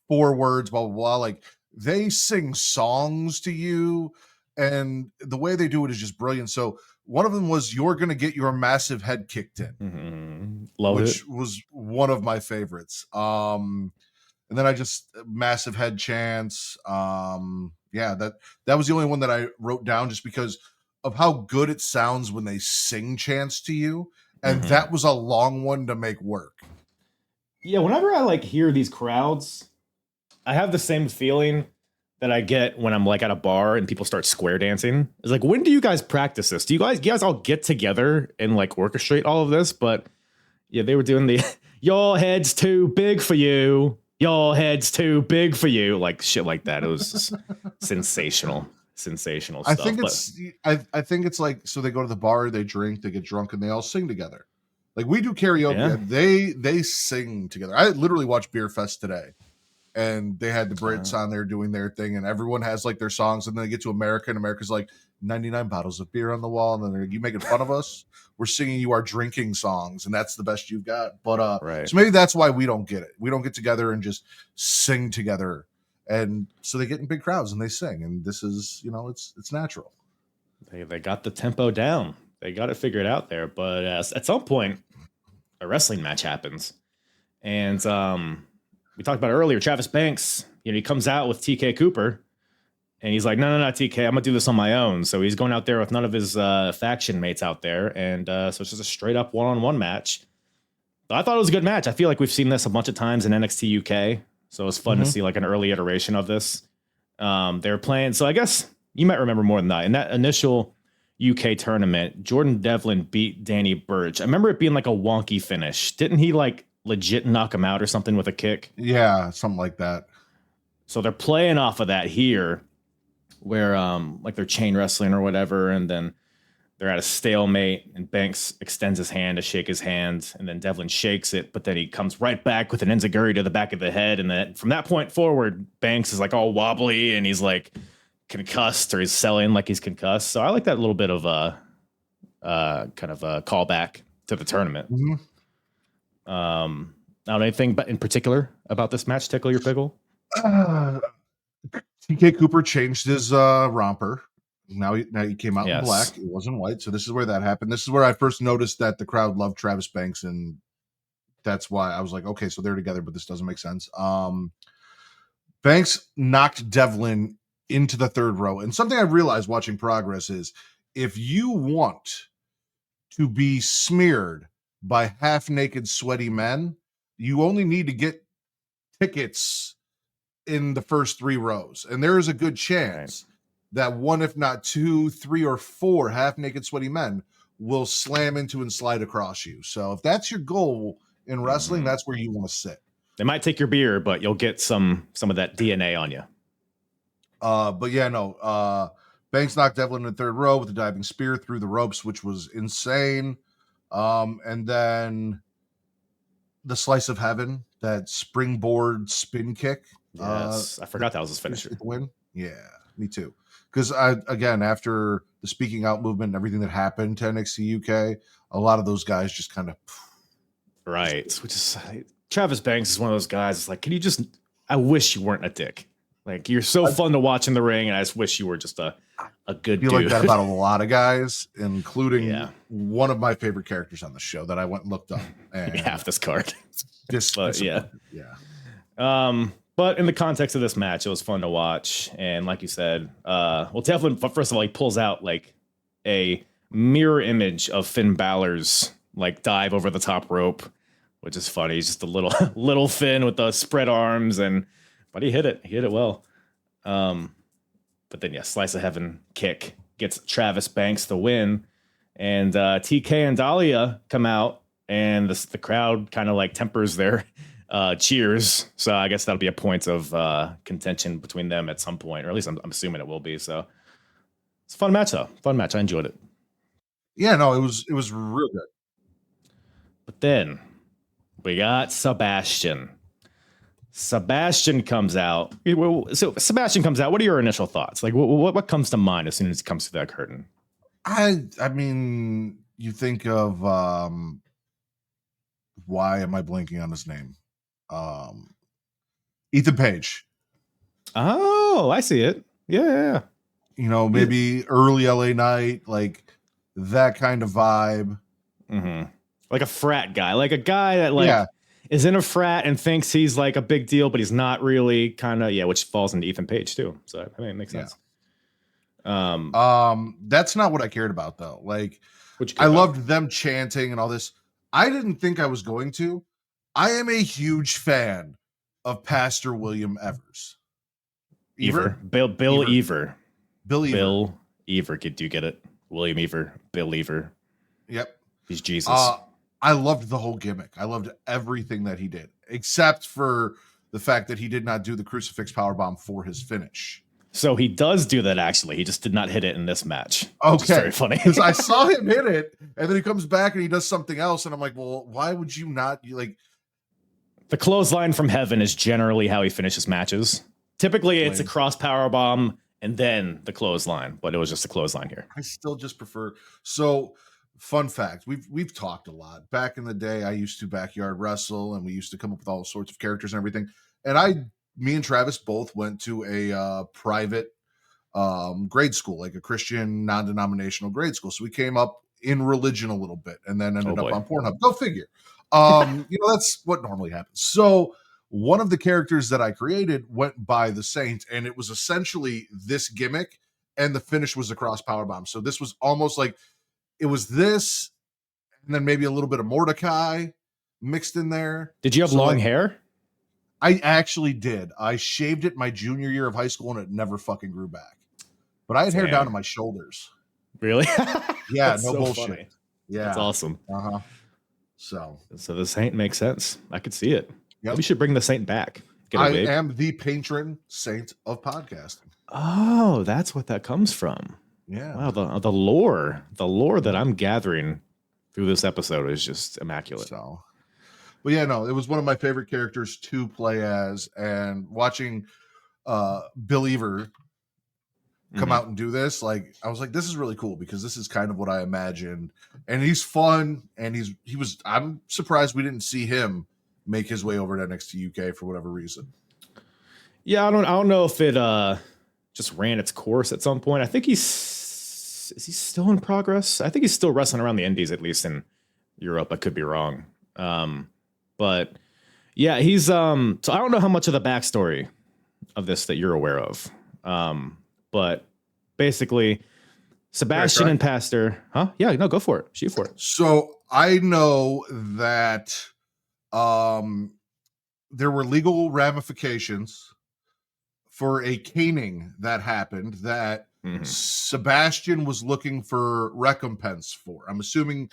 4 words, blah, blah, blah. Like, they sing songs to you, and the way they do it is just brilliant. So one of them was "You're Gonna Get Your Massive Head Kicked In," which was one of my favorites. And then I just massive head chants. Yeah, that was the only one that I wrote down just because of how good it sounds when they sing chants to you, and that was a long one to make work. Yeah, whenever I like hear these crowds, I have the same feeling that I get when I'm like at a bar and people start square dancing. It's like, when do you guys practice this? Do you guys all get together and like orchestrate all of this? But yeah, they were doing the "your head's too big for you, your head's too big for you," like shit like that. It was sensational stuff. I think it's like, so they go to the bar, they drink, they get drunk, and they all sing together. Like we do karaoke, and they sing together. I literally watched Beer Fest today, and they had the Brits on there doing their thing, and everyone has like their songs, and then they get to America, and America's like 99 bottles of beer on the wall, and then they're like, "You making fun of us? We're singing you our drinking songs, and that's the best you've got." But so maybe that's why we don't get it. We don't get together and just sing together. And so they get in big crowds and they sing, and this is, it's natural. They got the tempo down. They got it figured out there. But at some point, a wrestling match happens, and we talked about it earlier. Travis Banks, he comes out with TK Cooper, and he's like, "No, TK, I'm gonna do this on my own." So he's going out there with none of his faction mates out there, and so it's just a straight up one-on-one match. But I thought it was a good match. I feel like we've seen this a bunch of times in NXT UK. So it was fun to see like an early iteration of this. They were playing. So I guess you might remember more than that. In that initial UK tournament, Jordan Devlin beat Danny Burch. I remember it being like a wonky finish. Didn't he like legit knock him out or something with a kick? Yeah, something like that. So they're playing off of that here, where like they're chain wrestling or whatever, and then they're at a stalemate, and Banks extends his hand to shake his hand, and then Devlin shakes it, but then he comes right back with an enziguri to the back of the head, and then from that point forward, Banks is like all wobbly, and he's like concussed, or he's selling like he's concussed. So I like that little bit of kind of a callback to the tournament. Now, anything but in particular about this match tickle your pickle? TK Cooper changed his romper. Now he came out in Yes. black. It wasn't white. So this is where that happened. This is where I first noticed that the crowd loved Travis Banks, and that's why I was like, okay, so they're together, but this doesn't make sense. Banks knocked Devlin into the third row. And something I realized watching Progress is if you want to be smeared by half-naked, sweaty men, you only need to get tickets in the first 3 rows. And there is a good chance that one, if not 2, 3, or 4 half-naked, sweaty men will slam into and slide across you. So if that's your goal in wrestling, that's where you want to sit. They might take your beer, but you'll get some of that DNA on you. But yeah, no. Banks knocked Devlin in the third row with a diving spear through the ropes, which was insane. And then the slice of heaven, that springboard spin kick. Yes, I forgot that was his finisher. Win. Yeah, me too. Because after the speaking out movement and everything that happened to NXT UK, a lot of those guys just kind of right. Which is Travis Banks is one of those guys. It's like, I wish you weren't a dick. Like, you're so fun to watch in the ring, and I just wish you were just a good dude. I feel like that about a lot of guys, including one of my favorite characters on the show that I went and looked up. And half this card. Yeah. But in the context of this match, it was fun to watch. And like you said, Devlin, first of all, he pulls out like a mirror image of Finn Balor's like dive over the top rope, which is funny. He's just a little Finn with the spread arms, but he hit it. He hit it well. But then, slice of heaven kick gets Travis Banks the win. And TK and Dahlia come out, and the crowd kind of like tempers their cheers. So I guess that'll be a point of contention between them at some point, or at least I'm assuming it will be. So it's a fun match, though. Fun match. I enjoyed it. Yeah, no, it was real good. But then we got Sebastian. Sebastian comes out. So Sebastian comes out. What are your initial thoughts? Like, what comes to mind as soon as he comes through that curtain? I mean, you think of why am I blanking on his name? Ethan Page. Oh, I see it. Yeah. Maybe early LA Knight, like that kind of vibe. Mm-hmm. Like a frat guy, like a guy that is in a frat and thinks he's like a big deal, but he's not really, kind of, which falls into Ethan Page too. So I mean, it makes sense. That's not what I cared about though. Like, I loved them chanting and all this. I didn't think I was going to. I am a huge fan of Pastor William Evers. Bill Ever. Bill Ever. Do you get it? William Ever. Bill Ever. Yep. He's Jesus. I loved the whole gimmick. I loved everything that he did, except for the fact that he did not do the crucifix powerbomb for his finish. So he does do that, actually. He just did not hit it in this match. Okay. Very funny. Because I saw him hit it, and then he comes back and he does something else, and I'm like, well, why would you not? The clothesline from heaven is generally how he finishes matches. Typically, it's a cross powerbomb and then the clothesline, but it was just a clothesline here. I still just prefer. So, fun fact, we've talked a lot. Back in the day, I used to backyard wrestle, and we used to come up with all sorts of characters and everything. And me and Travis both went to a private grade school, like a Christian non-denominational grade school. So we came up in religion a little bit, and then ended up on Pornhub. Go figure. That's what normally happens. So one of the characters that I created went by the Saint, and it was essentially this gimmick, and the finish was a cross powerbomb. So this was almost like it was this, and then maybe a little bit of Mordecai mixed in there. Did you have long hair? I actually did. I shaved it my junior year of high school, and it never fucking grew back. But I had hair down to my shoulders. Really? Yeah, no bullshit. Funny. Yeah, that's awesome. So the Saint makes sense. I could see it. Yep. We should bring the Saint back. I am the patron saint of podcasting. Oh, that's what that comes from. Yeah. Wow, the lore that I'm gathering through this episode is just immaculate. So, but yeah, no, it was one of my favorite characters to play as, and watching Bill Ever come out and do this, like, I was like, this is really cool, because this is kind of what I imagined, and he's fun, and I'm surprised we didn't see him make his way over to NXT UK for whatever reason. Yeah, I don't know if it just ran its course at some point. I think he's is he still in progress? I think he's still wrestling around the Indies, at least in Europe. I could be wrong. But yeah, he's so I don't know how much of the backstory of this that you're aware of. But basically, Sebastian and Pastor, huh? Yeah, no, go for it. Shoot for it. So I know that there were legal ramifications for a caning that happened that Sebastian was looking for recompense for. I'm assuming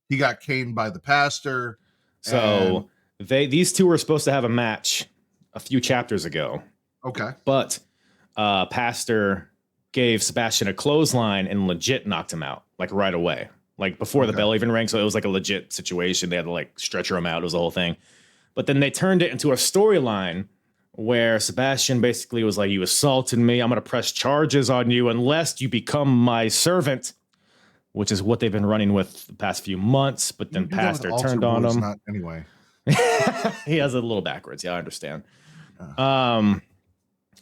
he got caned by the pastor. So these two were supposed to have a match a few chapters ago. Okay. But Pastor gave Sebastian a clothesline and legit knocked him out, like right away, like before the bell even rang. So it was like a legit situation. They had to like stretcher him out. It was the whole thing. But then they turned it into a storyline where Sebastian basically was like, you assaulted me. I'm going to press charges on you unless you become my servant, which is what they've been running with the past few months. But then Pastor turned on him. Not anyway. He has it a little backwards. Yeah, I understand.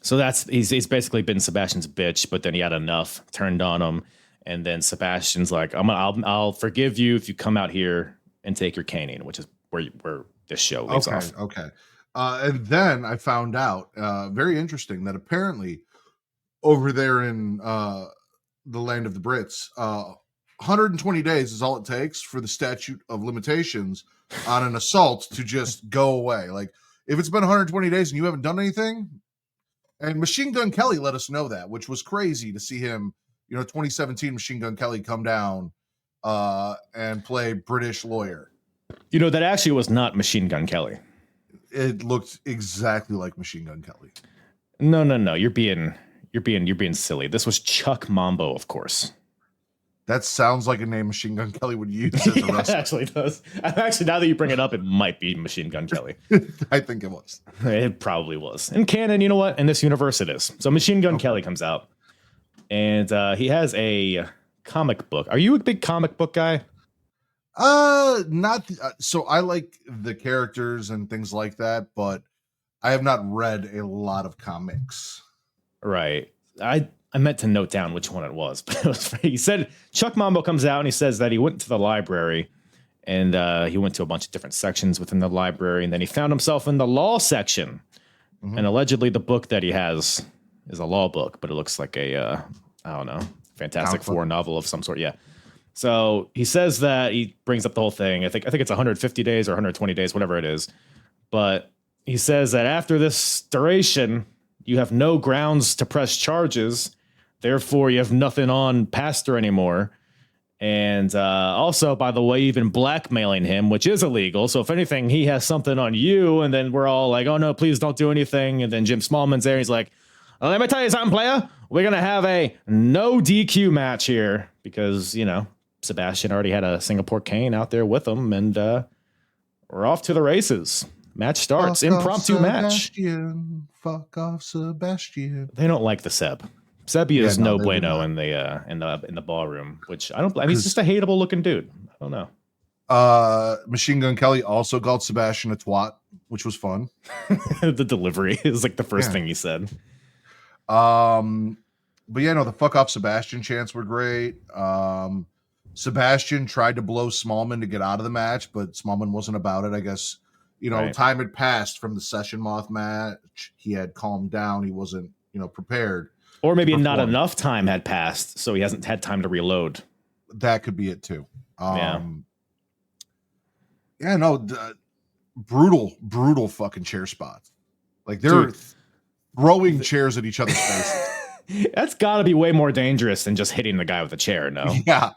So he's basically been Sebastian's bitch, but then he had enough, turned on him, and then Sebastian's like, I'll forgive you if you come out here and take your caning, which is where this show leaves off. Okay. And then I found out, very interesting, that apparently over there in the land of the Brits, 120 days is all it takes for the statute of limitations on an assault to just go away. Like, if it's been 120 days and you haven't done anything, and Machine Gun Kelly let us know that, which was crazy to see him, 2017 Machine Gun Kelly come down and play British lawyer. That actually was not Machine Gun Kelly. It looked exactly like Machine Gun Kelly. No. You're being silly. This was Chuck Mambo, of course. That sounds like a name Machine Gun Kelly would use as a wrestler. It actually does. Actually, now that you bring it up, it might be Machine Gun Kelly. I think it was. It probably was. In canon, you know what? In this universe, it is. So Machine Gun Kelly comes out, and he has a comic book. Are you a big comic book guy? Not so. I like the characters and things like that, but I have not read a lot of comics. Right. I meant to note down which one it was, but he said Chuck Mambo comes out and he says that he went to the library and he went to a bunch of different sections within the library, and then he found himself in the law section. And allegedly the book that he has is a law book, but it looks like a I don't know, Fantastic Four novel of some sort. Yeah. So he says that he brings up the whole thing. I think it's 150 days or 120 days, whatever it is. But he says that after this duration, you have no grounds to press charges. Therefore, you have nothing on Pastor anymore. And also, by the way, you've been blackmailing him, which is illegal. So if anything, he has something on you. And then we're all like, oh, no, please don't do anything. And then Jim Smallman's there. He's like, let me tell you something, player. We're going to have a no DQ match here because, Sebastian already had a Singapore cane out there with him. And we're off to the races. Match starts. Impromptu match. Fuck off, Sebastian. They don't like the Seb. Sebi is no bueno in the ballroom, which I don't. I mean, he's just a hateable looking dude. I don't know. Machine Gun Kelly also called Sebastian a twat, which was fun. The delivery is like the first thing he said. But yeah, no, the fuck off Sebastian chants were great. Sebastian tried to blow Smallman to get out of the match, but Smallman wasn't about it. I guess time had passed from the Session Moth match. He had calmed down. He wasn't prepared. Or maybe not enough time had passed, so he hasn't had time to reload. That could be it too. Brutal fucking chair spots. Like they're throwing chairs at each other's faces. That's got to be way more dangerous than just hitting the guy with a chair, no? Yeah.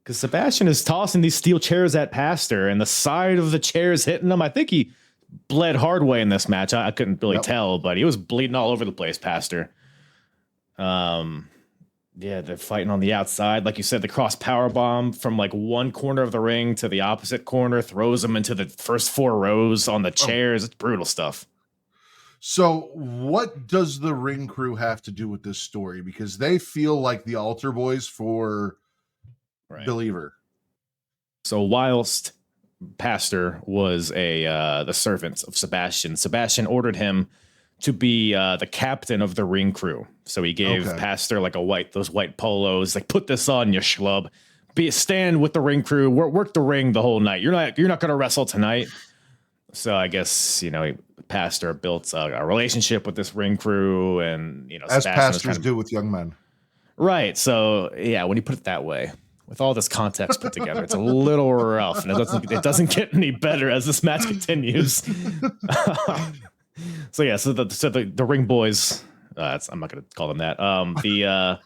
Because Sebastian is tossing these steel chairs at Pastor, and the side of the chair is hitting him. I think he bled hard way in this match. I couldn't really tell, but he was bleeding all over the place, Pastor. They're fighting on the outside. Like you said, the cross power bomb from like one corner of the ring to the opposite corner throws him into the first 4 rows on the chairs. It's brutal stuff. So what does the ring crew have to do with this story? Because they feel like the altar boys for Believer. So whilst Pastor was the servant of Sebastian ordered him to be the captain of the ring crew. So he gave Okay. Pastor like those white polos, like, put this on, you schlub. Stand with the ring crew, work the ring the whole night. You're not going to wrestle tonight. So I guess, Pastor built a relationship with this ring crew, and As Sebastian pastors do with young men. right. So yeah, when you put it that way, with all this context put together, it's a little rough, and it doesn't get any better as this match continues. So yeah, so the ring boys, I'm not going to call them that.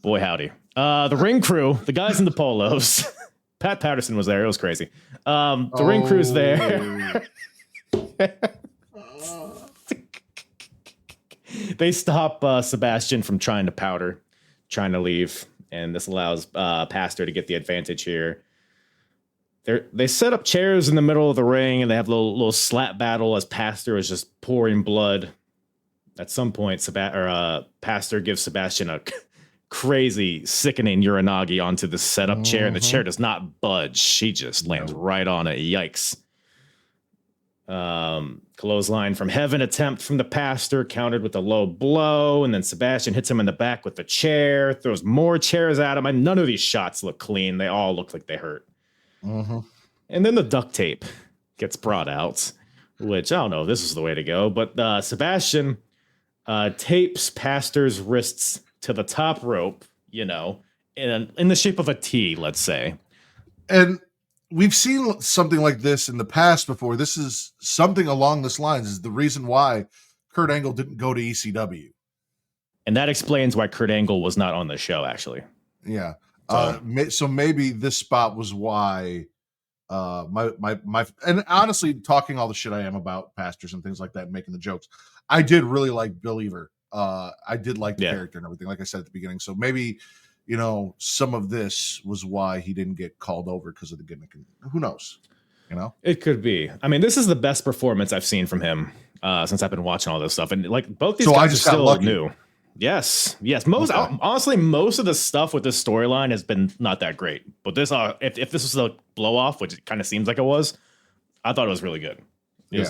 Boy howdy, the ring crew, the guys in the polos. Pat Patterson was there. It was crazy. The ring crew's there. They stop Sebastian from trying to leave, and this allows Pastor to get the advantage here. They set up chairs in the middle of the ring, and they have a little slap battle as Pastor is just pouring blood. At some point, Pastor gives Sebastian a crazy, sickening uranagi onto the setup chair, and the chair does not budge. She just lands right on it. Yikes. Clothesline from heaven attempt from the Pastor, countered with a low blow, and then Sebastian hits him in the back with the chair, throws more chairs at him, and none of these shots look clean. They all look like they hurt. And then the duct tape gets brought out, which I don't know if this is the way to go, but Sebastian tapes Pastor's wrists to the top rope, in the shape of a T, let's say. And we've seen something like this in the past before. This is something along this lines is the reason why Kurt Angle didn't go to ECW. And that explains why Kurt Angle was not on the show, actually. Yeah. So maybe this spot was why my and honestly, talking all the shit I am about pastors and things like that and making the jokes, I did really like Believer. I did like the character and everything, like I said at the beginning. So maybe, some of this was why he didn't get called over because of the gimmick. Who knows? It could be. I mean, this is the best performance I've seen from him since I've been watching all this stuff. And like both these guys are still new. Yes. Honestly, most of the stuff with this storyline has been not that great. But this, if this was a blow off, which it kind of seems like it was, I thought it was really good.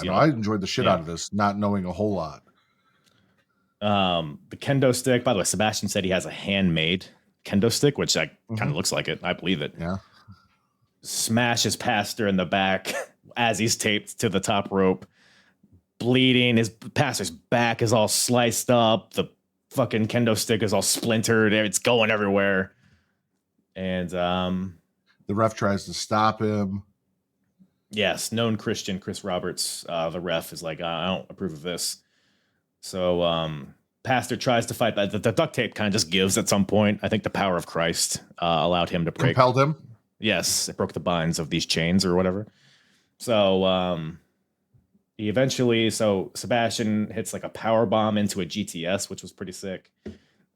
I enjoyed the shit out of this, not knowing a whole lot. The kendo stick, by the way, Sebastian said he has a handmade kendo stick, which kind of looks like it. I believe it. Yeah. Smashes Pastor in the back as he's taped to the top rope, bleeding. His Pastor's back is all sliced up. The fucking kendo stick is all splintered. It's going everywhere. And the ref tries to stop him. Yes, known Christian Chris Roberts, the ref, is like, I don't approve of this. So Pastor tries to fight, but the duct tape kind of just gives at some point. I think the power of Christ allowed him to break. Compelled him? Yes, it broke the binds of these chains or whatever. So he eventually, Sebastian hits like a power bomb into a GTS, which was pretty sick.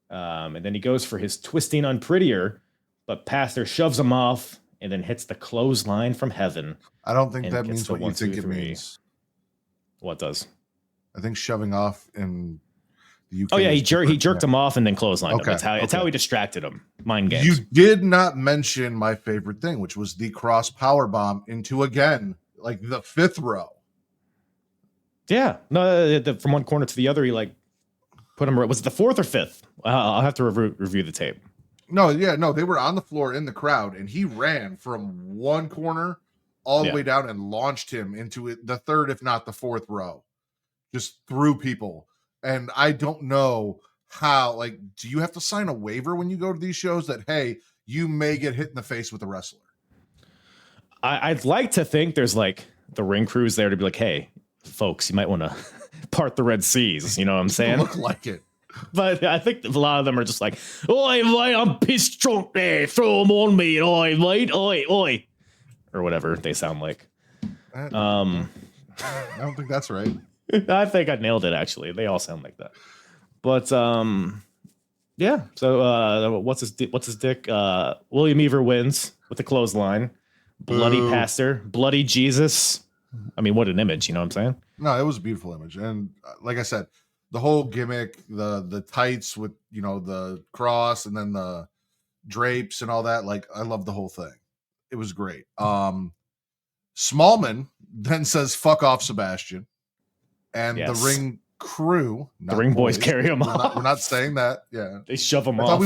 And then he goes for his twisting unprettier, but Pastor shoves him off and then hits the clothesline from heaven. I don't think that means what you think it means. What does? I think shoving off in the UK. Oh yeah, he jerked him off and then clotheslined him. It's how he distracted him. Mind games. You did not mention my favorite thing, which was the cross power bomb into, again, like the fifth row. Yeah, no, from one corner to the other, he like put him. Was it the fourth or fifth? I'll have to review the tape. No, they were on the floor in the crowd, and he ran from one corner all the way down and launched him into the third, if not the fourth row, just through people. And I don't know how. Like, do you have to sign a waiver when you go to these shows that, hey, you may get hit in the face with a wrestler? I'd like to think there's like the ring crews there to be like, hey, folks, you might want to part the Red Seas. You know what I'm saying? Look like it. But I think a lot of them are just like, oi, mate, I'm pissed drunk there. Throw them on me, oi, mate, oi. Or whatever they sound like. I don't think that's right. I think I nailed it, actually. They all sound like that. But, yeah. So, what's his dick? William Ever wins with the clothesline. Bloody Pastor. Bloody Jesus. I mean, what an image, you know what I'm saying? No, it was a beautiful image. And like I said, the whole gimmick, the tights with, the cross and then the drapes and all that, like, I love the whole thing. It was great. Smallman then says, fuck off, Sebastian. And the crew. The ring boys carry them off. We're not saying that. Yeah, they shove them off.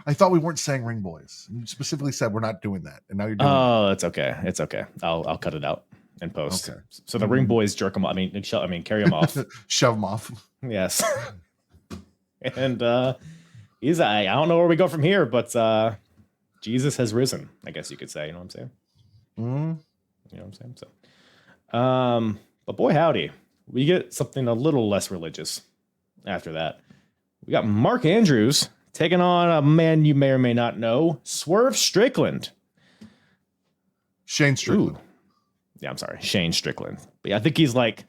I thought we weren't saying ring boys. You specifically said we're not doing that, and now you're doing. Oh, it's okay. It's okay. I'll cut it out and post. Okay. So the ring boys jerk them. I mean, carry them off. Shove them off. Yes. And I don't know where we go from here, but Jesus has risen. I guess you could say. You know what I'm saying? Mm-hmm. You know what I'm saying? So, but boy, howdy, we get something a little less religious after that. We got Mark Andrews taking on a man you may or may not know, Swerve Strickland. Shane Strickland. Ooh. Yeah, I'm sorry, Shane Strickland. But yeah, I think he's like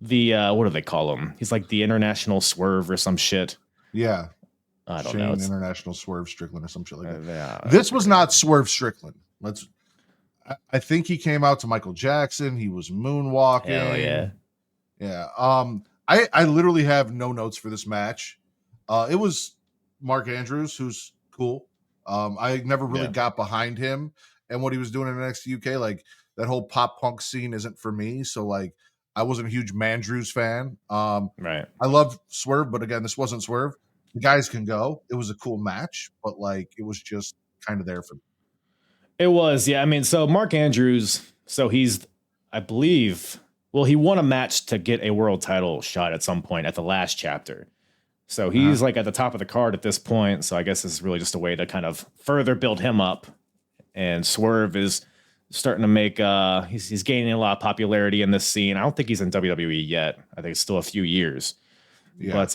the what do they call him? He's like the international Swerve or some shit. Yeah. I don't Shane know. International Swerve Strickland or some shit like that. Yeah, this was not Swerve Strickland. I think he came out to Michael Jackson. He was moonwalking. Hell yeah. Yeah. I literally have no notes for this match. It was Mark Andrews, who's cool. I never really got behind him and what he was doing in NXT UK. Like that whole pop punk scene isn't for me. So like I wasn't a huge Mandrews fan. Right. I love Swerve, but again, this wasn't Swerve. The guys can go. It was a cool match, but like it was just kind of there for me. It was, yeah. I mean, so Mark Andrews, so he's, I believe, well, he won a match to get a world title shot at some point at the last chapter. So he's like at the top of the card at this point. So I guess this is really just a way to kind of further build him up. And Swerve is starting to make, he's gaining a lot of popularity in this scene. I don't think he's in WWE yet. I think it's still a few years. Yeah. But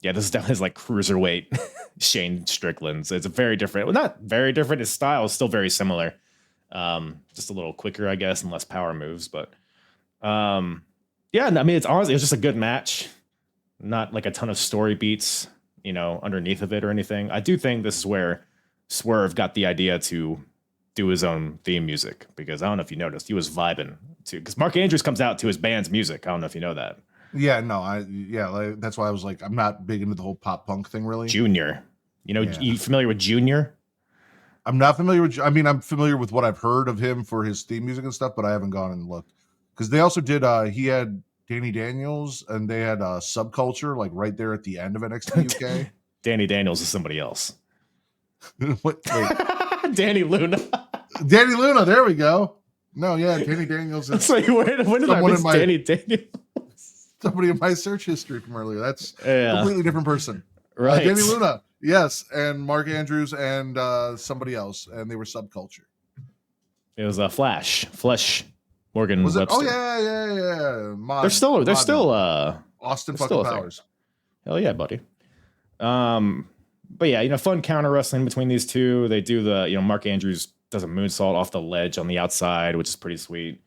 yeah, this is definitely his like cruiserweight Shane Strickland. So it's a very different, well, not very different. His style is still very similar. Just a little quicker, I guess, and less power moves. But yeah, I mean, it's honestly, it was just a good match. Not like a ton of story beats, underneath of it or anything. I do think this is where Swerve got the idea to do his own theme music, because I don't know if you noticed, he was vibing too. Because Mark Andrews comes out to his band's music. I don't know if you know that. Yeah, no, that's why I was like, I'm not big into the whole pop punk thing, really. Junior, you familiar with Junior? I'm not familiar with. I mean, I'm familiar with what I've heard of him for his theme music and stuff, but I haven't gone and looked because they also did. He had Danny Daniels, and they had Subculture like right there at the end of NXT UK. Danny Daniels is somebody else. Wait. Danny Luna. Danny Luna. There we go. No, yeah, Danny Daniels. Is like, when did I miss Danny Daniels? Somebody in my search history from earlier. That's a completely different person. Right. Danny Luna. Yes. And Mark Andrews and somebody else. And they were Subculture. It was a Flesh Morgan was it? Webster. Oh, yeah. They're still Austin fucking Powers. Hell yeah, buddy. But yeah, fun counter wrestling between these two. They do Mark Andrews does a moonsault off the ledge on the outside, which is pretty sweet.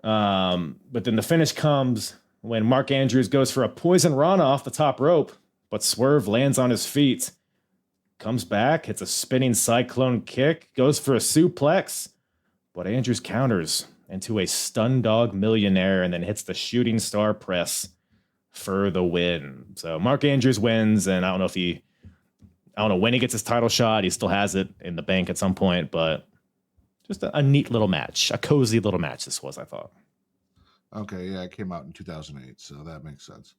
But then the finish comes when Mark Andrews goes for a poison run off the top rope, but Swerve lands on his feet, comes back, hits a spinning cyclone kick, goes for a suplex, but Andrews counters into a stun dog millionaire and then hits the shooting star press for the win. So Mark Andrews wins, and I don't know when he gets his title shot. He still has it in the bank at some point, but just a neat little match, a cozy little match this was, I thought. Okay, yeah, it came out in 2008, so that makes sense.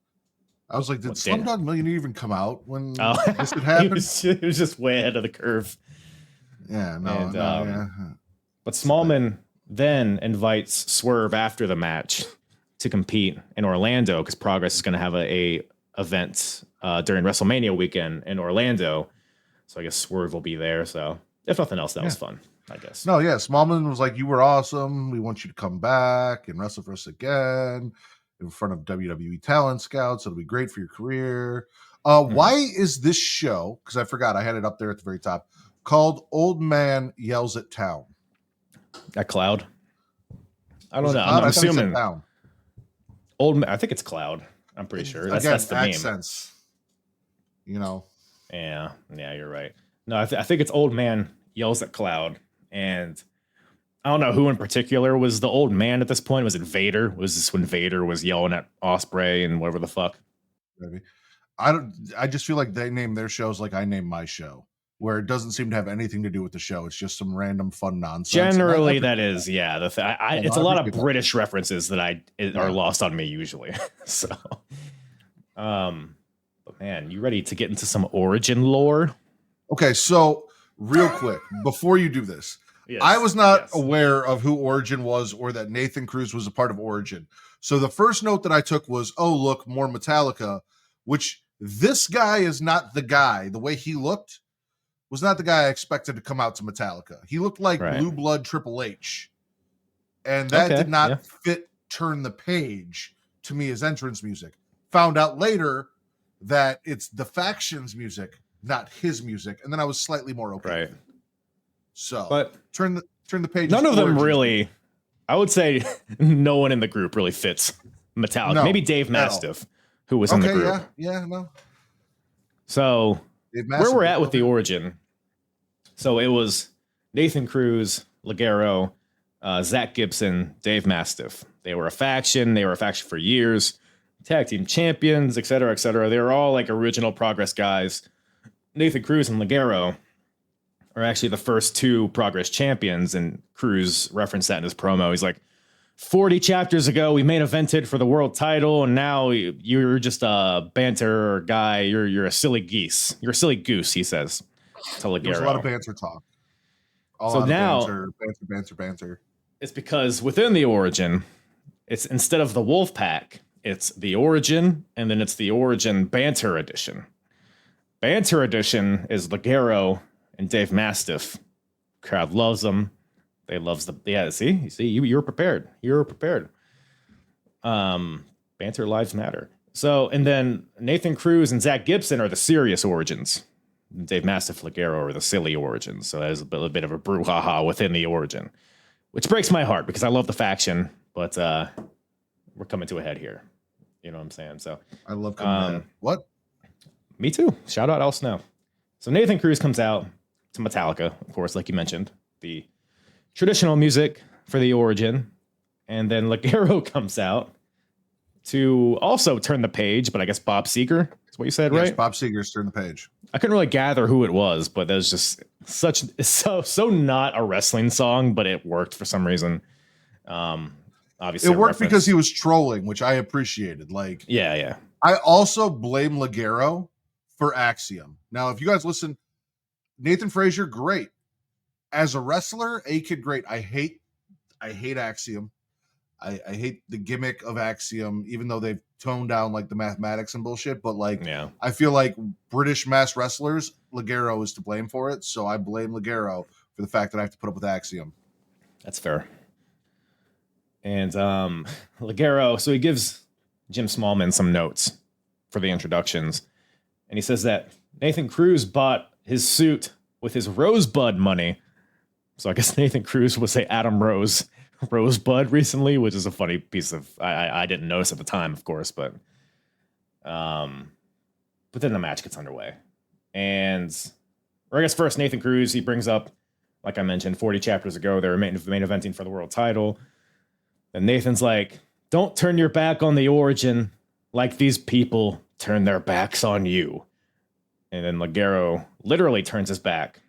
I was like, did Slumdog Millionaire even come out when this had happened? He was just way ahead of the curve. Yeah, But Smallman then invites Swerve after the match to compete in Orlando because Progress is going to have a event during WrestleMania weekend in Orlando. So I guess Swerve will be there. So if nothing else, that was fun, I guess. No, yeah. Smallman was like, you were awesome. We want you to come back and wrestle for us again in front of WWE talent scouts. It'll be great for your career. Why is this show, because I forgot, I had it up there at the very top, called Old Man Yells at Town? At Cloud? I don't know. I'm assuming. I think it's Cloud. I'm pretty sure. That's the accents, name. Yeah, you're right. No, I think it's Old Man Yells at Cloud. And I don't know who in particular was the old man at this point. Was it Vader? Was this when Vader was yelling at Ospreay and whatever the fuck? Maybe. I just feel like they name their shows like I name my show, where it doesn't seem to have anything to do with the show. It's just some random fun nonsense. Generally, that is, yeah. It's a lot of British references that are lost on me usually. So, But man, you ready to get into some origin lore? Okay, so real quick, before you do this, Yes, I was not yes. aware of who Origin was or that Nathan Cruz was a part of Origin. So the first note that I took was, oh, look, more Metallica, which this guy is not the guy. The way he looked was not the guy I expected to come out to Metallica. He looked like Right. Blue Blood Triple H. And that Okay, did not yeah. fit Turn the Page to me as entrance music. Found out later that it's the Faction's music, not his music, and then I was slightly more okay. Right. with it. So, But turn the page. none of them Origins. really. I would say no one in the group really fits Metallica. No, Maybe Dave at all. Mastiff, who was in the group. No. So Dave where Mastiff we're is at with the okay. origin. So it was Nathan Cruz, Ligero, Zach Gibson, Dave Mastiff. They were a faction. They were a faction for years. Tag team champions, et cetera, et cetera. They were all like original Progress guys. Nathan Cruz and Ligero are actually the first two Progress champions, and Cruz referenced that in his promo. He's like, 40 chapters ago, we main evented for the world title, and now you're just a banter guy. You're a silly geese. You're a silly goose, he says to Ligero. There's a lot of banter talk. So now Banter. it's because within the origin, it's instead of the Wolf Pack, it's the origin, and then it's the origin banter edition. Banter edition is Ligero and Dave Mastiff. Crowd loves them. They loves the you were prepared. You were prepared. Banter lives matter. So and then Nathan Cruz and Zach Gibson are the serious origins. Dave Mastiff, Ligero are the silly origins. So there's a bit of a brouhaha within the origin, which breaks my heart because I love the faction, but we're coming to a head here. You know what I'm saying? So I love coming in. What? me too. Shout out Al Snow. So Nathan Cruz comes out to Metallica, of course, like you mentioned, the traditional music for the origin. And then Ligero comes out to also turn the page, but I guess Bob Seeger is what you said, Yes, right? Bob Seeger's Turn the Page. I couldn't really gather who it was, but that was just so not a wrestling song, but it worked for some reason. Obviously It worked because he was trolling, which I appreciated. Like, yeah. I also blame Ligero for Axiom. Now, if you guys listen, Nathan Frazier, great. As a wrestler, A-Kid, great. I hate Axiom. I hate the gimmick of Axiom, even though they've toned down like the mathematics and bullshit. But like, Yeah. I feel like British mass wrestlers, Ligero is to blame for it. So I blame Ligero for the fact that I have to put up with Axiom. That's fair. And Ligero, so he gives Jim Smallman some notes for the introductions. And he says that Nathan Cruz bought his suit with his Rosebud money. So I guess Nathan Cruz was a Adam Rosebud recently, which is a funny piece of I didn't notice at the time, of course, but then the match gets underway. Or I guess first Nathan Cruz, he brings up, like I mentioned, 40 chapters ago, they were main eventing for the world title. And Nathan's like, don't turn your back on the origin like these people turn their backs on you. And then Ligero literally turns his back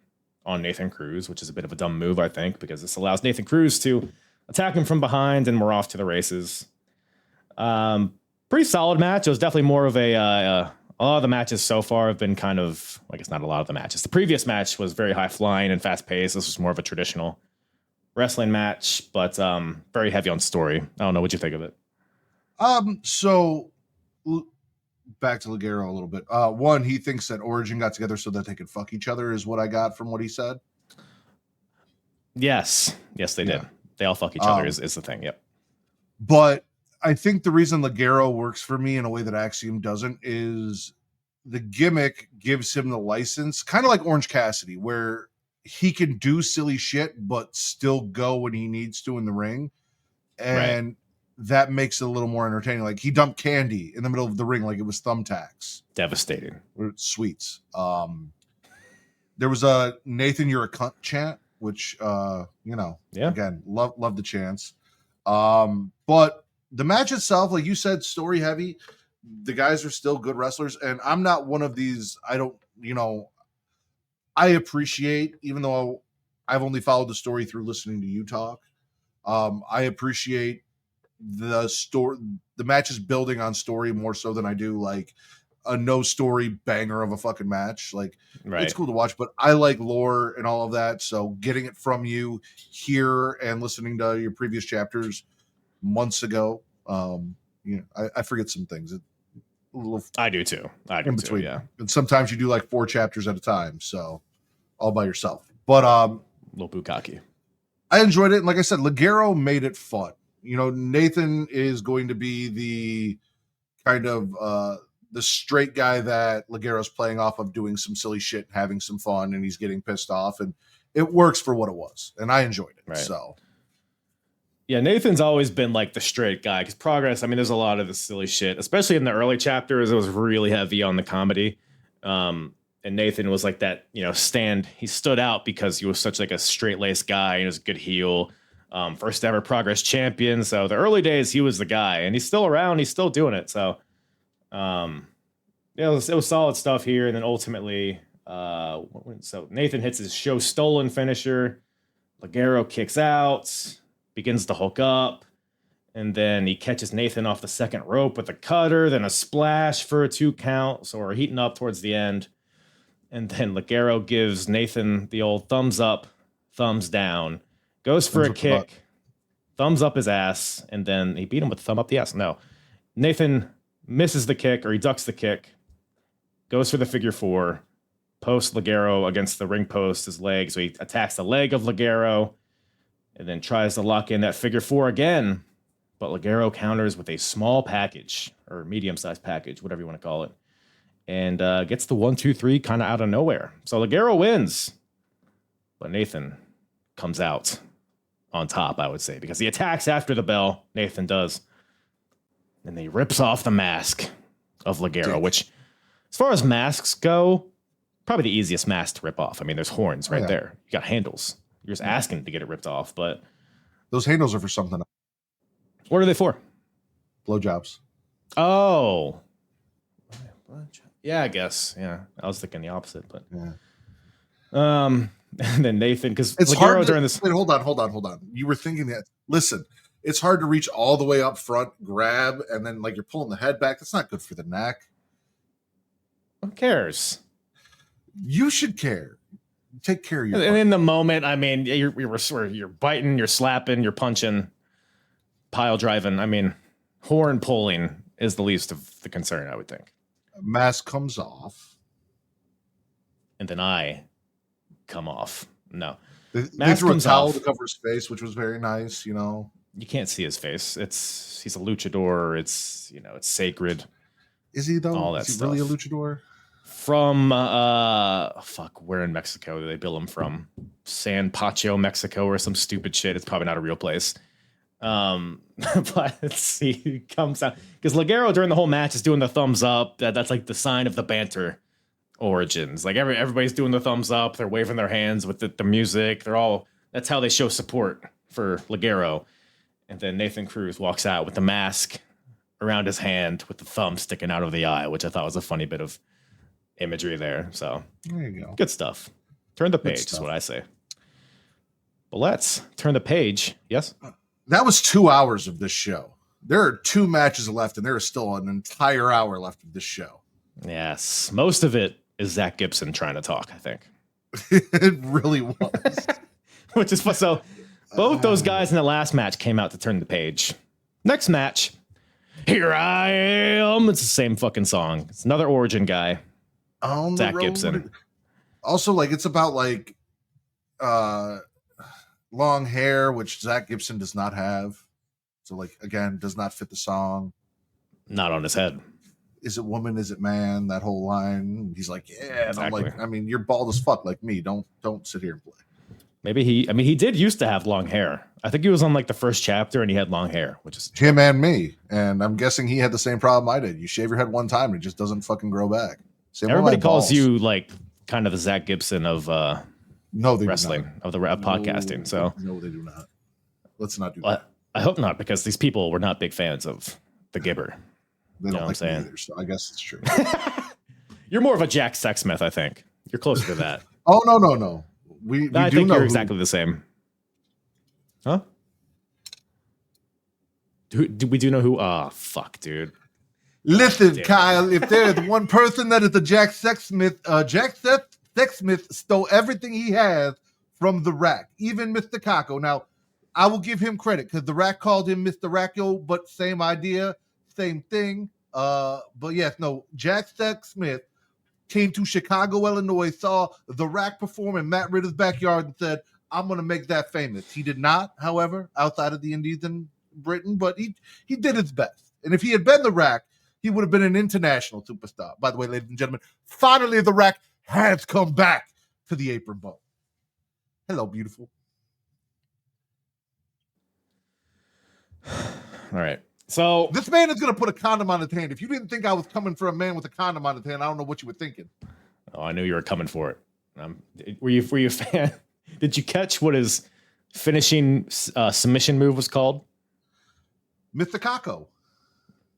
on Nathan Cruz, which is a bit of a dumb move, I think, because this allows Nathan Cruz to attack him from behind, and we're off to the races. Pretty solid match. It was definitely more of a lot of the matches so far have been kind of, I guess not a lot of the matches. The previous match was very high flying and fast paced. This was more of a traditional wrestling match, but very heavy on story. I don't know what you think of it. So back to Ligero a little bit. One, he thinks that Origin got together so that they could fuck each other, is what I got from what he said. Yes, they did. They all fuck each other is the thing. Yep. But I think the reason Ligero works for me in a way that Axiom doesn't is the gimmick gives him the license, kind of like Orange Cassidy, where he can do silly shit but still go when he needs to in the ring, and that makes it a little more entertaining. Like he dumped candy in the middle of the ring like it was thumbtacks. Devastating. Sweets. There was a Nathan, you're a cunt chant, which again, love the chants. But the match itself, like you said, story heavy. The guys are still good wrestlers, and I'm not one of these. I appreciate, even though I've only followed the story through listening to you talk. I appreciate, the story, the match is building on story more so than I do like a no story banger of a fucking match. Like it's cool to watch, but I like lore and all of that. So getting it from you here and listening to your previous chapters months ago, I forget some things. I do too. I do too. Yeah. And sometimes you do like 4 chapters at a time, so all by yourself. But little bukkake. I enjoyed it, and like I said, Ligero made it fun. You know, Nathan is going to be the kind of the straight guy that Ligero's playing off of, doing some silly shit, having some fun, and he's getting pissed off, and it works for what it was, and I enjoyed it. Right. So, yeah, Nathan's always been like the straight guy because Progress, I mean, there's a lot of the silly shit, especially in the early chapters. It was really heavy on the comedy. And Nathan was like that, you know, he stood out because he was such like a straight-laced guy and he was a good heel. First ever Progress champion. So the early days, he was the guy, and he's still around. He's still doing it. So, yeah, it was solid stuff here. And then ultimately, so Nathan hits his show stolen finisher. Ligero kicks out, begins to hook up, and then he catches Nathan off the second rope with a cutter, then a splash for a 2 count. So we're heating up towards the end. And then Ligero gives Nathan the old thumbs up, thumbs down, goes for a kick, thumbs up his ass, and then he beat him with a thumb up the ass. No. Nathan misses the kick, or he ducks the kick, goes for the figure 4, posts Ligero against the ring post, his leg. So he attacks the leg of Ligero and then tries to lock in that figure 4 again. But Ligero counters with a small package, or medium-sized package, whatever you want to call it. And gets the 1, 2, 3 kind of out of nowhere. So Ligero wins. But Nathan comes out on top, I would say, because he attacks after the bell. Nathan does. And he rips off the mask of Ligero, which, as far as masks go, probably the easiest mask to rip off. I mean, there's horns right there. You got handles. You're just asking to get it ripped off, but... Those handles are for something. What are they for? Blowjobs. Oh. Yeah, I guess. Yeah, I was thinking the opposite, but yeah. And then Nathan, because it's hard during this. Wait, hold on. You were thinking that. Listen, it's hard to reach all the way up front, grab, and then like you're pulling the head back. That's not good for the neck. Who cares? You should care. Take care of your. And in the moment, I mean, you're biting, you're slapping, you're punching, pile driving. I mean, horn pulling is the least of the concern, I would think. Mask comes off, and then I come off. No, they threw a towel to cover his face, which was very nice. You know, you can't see his face. He's a luchador. It's sacred. Is he though? All that is he stuff. Really a luchador? From where in Mexico do they bill him from? San Pacho, Mexico, or some stupid shit. It's probably not a real place. But let's see, he comes out because Ligero during the whole match is doing the thumbs up. That's like the sign of the banter origins. Like everybody's doing the thumbs up. They're waving their hands with the music. That's how they show support for Ligero. And then Nathan Cruz walks out with the mask around his hand with the thumb sticking out of the eye, which I thought was a funny bit of imagery there. So there you go. Good stuff. Turn the page is what I say. But let's turn the page. Yes. That was 2 hours of this show. There are 2 matches left, and there is still an entire hour left of this show. Yes. Most of it is Zach Gibson trying to talk, I think. It really was. Which is fun. So both those guys in the last match came out to turn the page. Next match, Here I Am. It's the same fucking song. It's another Origin guy. Zach Gibson. Also, like, it's about, like, long hair, which Zach Gibson does not have. So, like, again, does not fit the song. Not on his head. Is it woman? Is it man? That whole line. He's like, yeah. Exactly. I'm like, I mean, you're bald as fuck like me. Don't sit here and play. Maybe he did used to have long hair. I think he was on like the first chapter and he had long hair, which is him and me. And I'm guessing he had the same problem I did. You shave your head one time and it just doesn't fucking grow back. Same. Everybody calls you like kind of the Zach Gibson of they wrestling, of the podcasting. So no, they do not. Let's not do that. I hope not, because these people were not big fans of the Gibber. They don't like me either, so I guess it's true. You're more of a Jack Sexsmith, I think. You're closer to that. Oh, no. I think you're exactly the same. Huh? Do we know who? Oh, fuck, dude. Listen, Damn. Kyle, if there is one person that is a Jack Sexsmith, Jack Sexsmith stole everything he has from the Rack, even Mr. Kako. Now, I will give him credit because the Rack called him Mr. Racko, but same idea, same thing. But yes, no, Jack Sexsmith came to Chicago, Illinois, saw the Rack perform in Matt Ritter's backyard and said, I'm going to make that famous. He did not, however, outside of the Indies and Britain, but he did his best. And if he had been the Rack, he would have been an international superstar. By the way, ladies and gentlemen, finally the Rack has come back to the Apron Bowl. Hello, beautiful. All right. So this man is going to put a condom on his hand. If you didn't think I was coming for a man with a condom on his hand, I don't know what you were thinking. Oh, I knew you were coming for it. Were you a fan? Did you catch what his finishing submission move was called? Mr. Kako.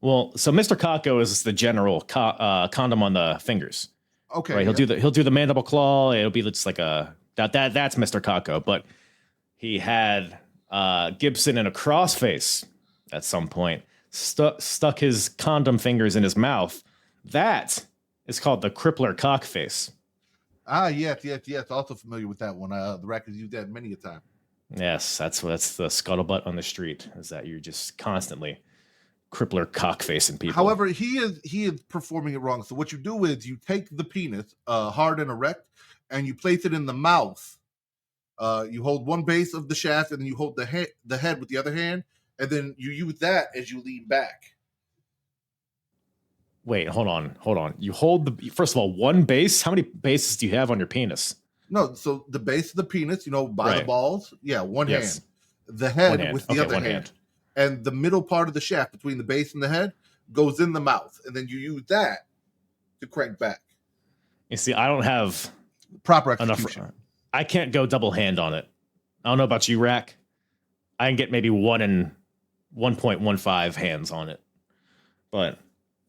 Well, so Mr. Kako is the general condom on the fingers. Okay, right. He'll do the mandible claw. It'll be just like that's Mr. Kako. But he had Gibson in a crossface at some point. Stuck his condom fingers in his mouth. That is called the Crippler Cockface. Ah, yes. Also familiar with that one. The Rack has used that many a time. Yes, that's the scuttlebutt on the street. Is that you're just constantly Crippler cockfacing people. However, he is performing it wrong. So what you do is you take the penis, hard and erect, and you place it in the mouth. You hold one base of the shaft, and then you hold the head with the other hand, and then you use that as you lean back. Wait, hold on. You hold first of all, one base. How many bases do you have on your penis? No, so the base of the penis, by the balls. Yeah, one hand. The head with the other hand. And the middle part of the shaft between the base and the head goes in the mouth. And then you use that to crank back. You see, I don't have proper execution. I can't go double hand on it. I don't know about you, Rack. I can get maybe 1.15 hands on it. But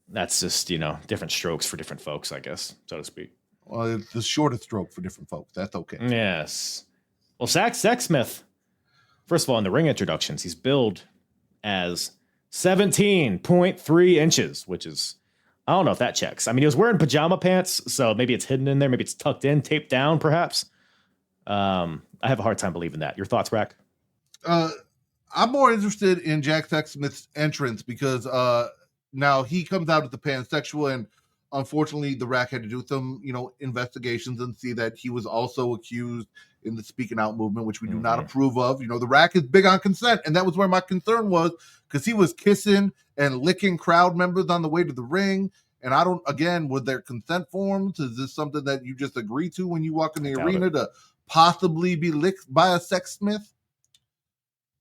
that's just, different strokes for different folks, I guess, so to speak. Well, it's the shortest stroke for different folks. That's okay. Yes. Well, Sexsmith, first of all, in the ring introductions, he's billed as 17.3 inches, which is, I don't know if that checks. I mean, he was wearing pajama pants, so maybe it's hidden in there. Maybe it's tucked in, taped down, perhaps. I have a hard time believing that. Your thoughts, Rack? I'm more interested in Jack Sexsmith's entrance because now he comes out as the pansexual, and unfortunately, the Rack had to do some, investigations and see that he was also accused in the speaking out movement, which we do not approve of. The Rack is big on consent, and that was where my concern was, because he was kissing and licking crowd members on the way to the ring. And I don't, again, were there consent forms? Is this something that you just agree to when you walk in the arena to possibly be licked by a sexsmith?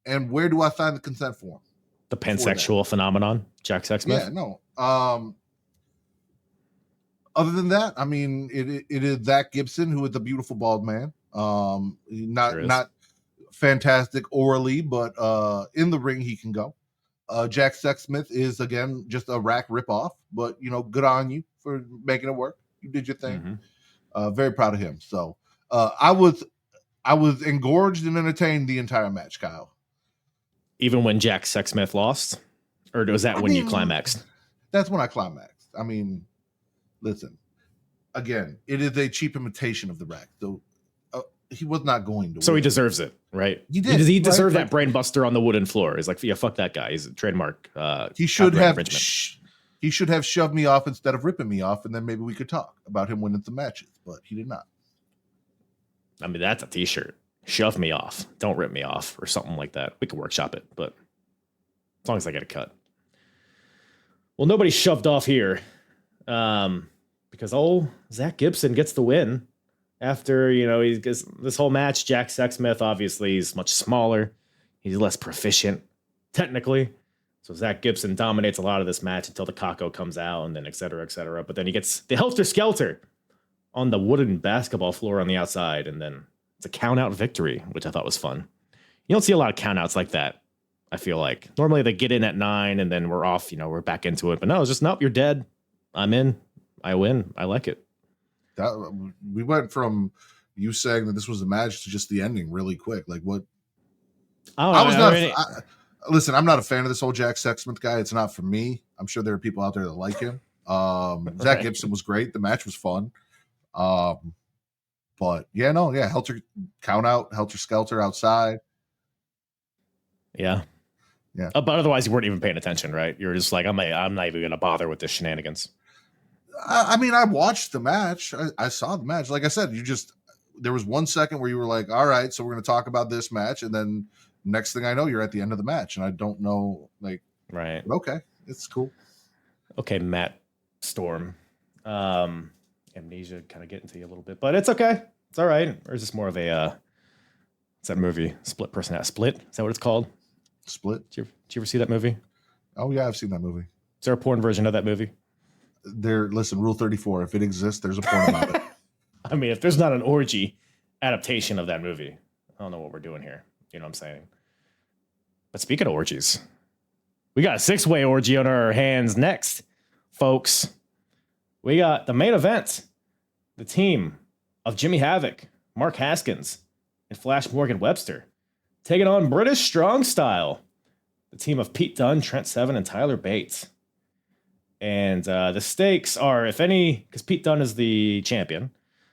And where do I sign the consent form? The pansexual phenomenon, Jack Sexsmith? Yeah, no. Other than that, I mean, it is Zach Gibson, who is a beautiful bald man. Not fantastic orally, but in the ring he can go. Jack Sexsmith is, again, just a Rack ripoff, but good on you for making it work. You did your thing. Very proud of him. So I was engorged and entertained the entire match, Kyle. Even when Jack Sexsmith lost, or was that when you climaxed? That's when I climaxed. I mean, listen, again, it is a cheap imitation of the Rack, so he was not going to. So win. He deserves it, right? He did. He deserved that brain buster on the wooden floor. He's like, yeah, fuck that guy. He's a trademark. He should have. He should have shoved me off instead of ripping me off, and then maybe we could talk about him winning some matches. But he did not. I mean, that's a T-shirt. Shove me off. Don't rip me off, or something like that. We could workshop it, but as long as I get a cut. Well, nobody shoved off here, because Zach Gibson gets the win. After, he gets this whole match, Jack Sexsmith, obviously, he's much smaller. He's less proficient, technically. So Zach Gibson dominates a lot of this match until the Kako comes out, and then et cetera, et cetera. But then he gets the helter-skelter on the wooden basketball floor on the outside, and then it's a count-out victory, which I thought was fun. You don't see a lot of count-outs like that, I feel like. Normally they get in at 9, and then we're off, we're back into it. But no, it's just, nope, you're dead. I'm in. I win. I like it. We went from you saying that this was a match to just the ending really quick. Like what? Listen, I'm not a fan of this whole Jack Sexsmith guy. It's not for me. I'm sure there are people out there that like him. Zach Gibson was great. The match was fun. But Helter count out, Helter Skelter outside. Yeah. But otherwise, you weren't even paying attention, right? You were just like, I'm not even going to bother with this shenanigans. I mean, I watched the match. I saw the match. Like I said, there was 1 second where you were like, all right, so we're going to talk about this match. And then next thing I know, you're at the end of the match. And I don't know, like, right. Okay. It's cool. Okay, Matt Storm. Amnesia kind of getting to you a little bit, but it's okay. It's all right. Or is this more of a, what's that movie? Split Personality. Split? Is that what it's called? Split. Did you ever see that movie? Oh, yeah, I've seen that movie. Is there a porn version of that movie? Listen, Rule 34. If it exists, there's a porn about it. I mean, if there's not an orgy adaptation of that movie, I don't know what we're doing here. You know what I'm saying? But speaking of orgies, we got a 6-way orgy on our hands next, folks. We got the main event. The team of Jimmy Havoc, Mark Haskins, and Flash Morgan Webster taking on British Strong Style. The team of Pete Dunne, Trent Seven, and Tyler Bates. And the stakes are, if any, because Pete Dunne is the champion.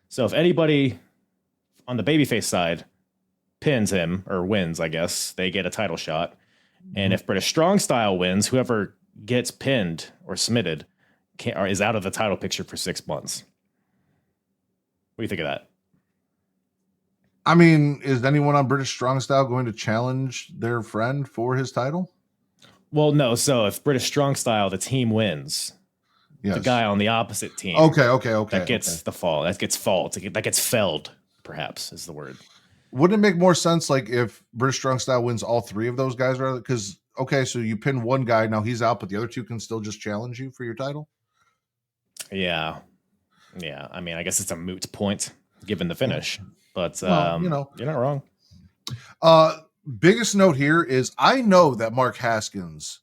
So if anybody on the babyface side pins him or wins, I guess, they get a title shot. And if British Strong Style wins, whoever gets pinned or submitted is out of the title picture for 6 months. What do you think of that? I mean, is anyone on British Strong Style going to challenge their friend for his title? Well, no. So if British Strong Style, the team wins, yes. The guy on the opposite team. Okay. That gets the fall. That gets that gets felled, perhaps, is the word. Wouldn't it make more sense, like, if British Strong Style wins all 3 of those guys? Rather, because, okay, so you pin one guy, now he's out, but the other 2 can still just challenge you for your title? Yeah. I mean, I guess it's a moot point, given the finish. But, well, you're not wrong. Biggest note here is I know that Mark Haskins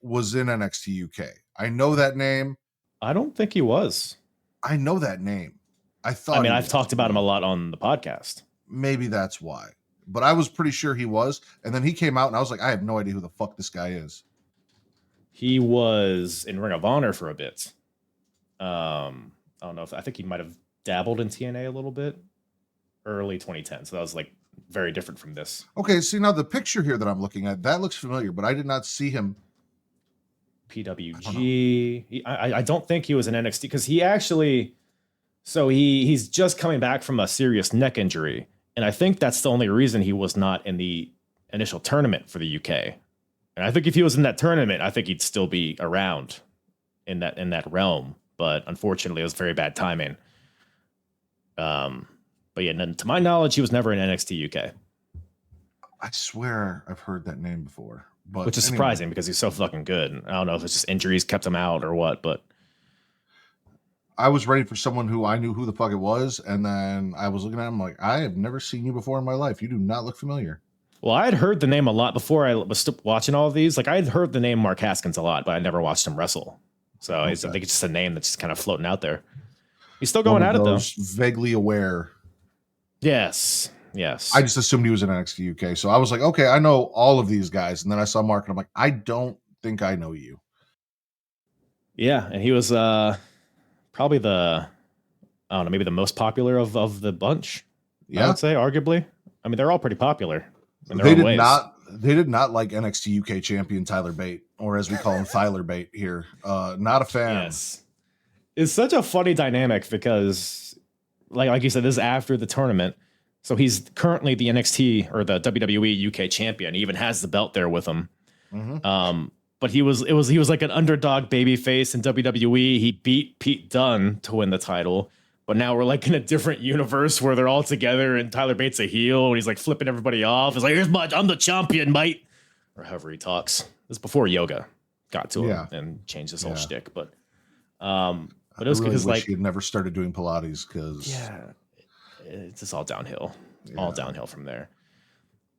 was in NXT UK. I know that name. I don't think he was. I know that name. I've talked about him a lot on the podcast. Maybe that's why. But I was pretty sure he was. And then he came out and I was like, I have no idea who the fuck this guy is. He was in Ring of Honor for a bit. I don't know I think he might have dabbled in TNA a little bit early 2010. So that was like very different from this. Okay, see, now the picture here that I'm looking at, that looks familiar, but I did not see him. PWG. I don't think he was in NXT because he actually, he's just coming back from a serious neck injury. And I think that's the only reason he was not in the initial tournament for the UK. And I think if he was in that tournament, I think he'd still be around in that realm. But unfortunately, it was very bad timing. But yeah, to my knowledge, he was never in NXT UK. I swear I've heard that name before. But which is surprising because he's so fucking good. I don't know if it's just injuries kept him out or what, but I was ready for someone who I knew who the fuck it was, and then I was looking at him like, I have never seen you before in my life. You do not look familiar. Well, I had heard the name a lot before I was watching all of these. Like, I had heard the name Mark Haskins a lot, but I never watched him wrestle. So I think it's just a name that's just kind of floating out there. He's still going at it, though. Vaguely aware. Yes. I just assumed he was in NXT UK. So I was like, okay, I know all of these guys. And then I saw Mark and I'm like, I don't think I know you. Yeah. And he was probably maybe the most popular of the bunch. Yeah. I would say, arguably. I mean, they're all pretty popular in their They own did ways. They did not like NXT UK champion Tyler Bate, or as we call him, Tyler Bate here. Not a fan. Yes. It's such a funny dynamic because, like you said, this is after the tournament. So he's currently the NXT or the WWE UK champion. He even has the belt there with him. Mm-hmm. But he was like an underdog babyface in WWE. He beat Pete Dunne to win the title. But now we're like in a different universe where they're all together and Tyler Bate's a heel and he's like flipping everybody off. He's like, I'm the champion, mate. Or however he talks. This is before yoga got to him and changed his whole shtick. But it was really because wish he had never started doing Pilates because it's just all downhill. All downhill from there.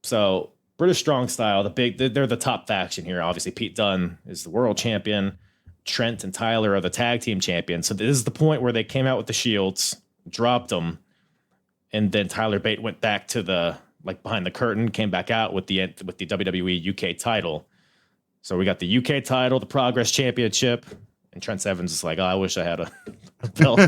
So British Strong Style, they're the top faction here. Obviously, Pete Dunne is the world champion. Trent and Tyler are the tag team champions. So this is the point where they came out with the shields, dropped them, and then Tyler Bate went back to the like behind the curtain, came back out with the WWE UK title. So we got the UK title, the Progress Championship, and Trent Sevens is like, oh, I wish I had a belt.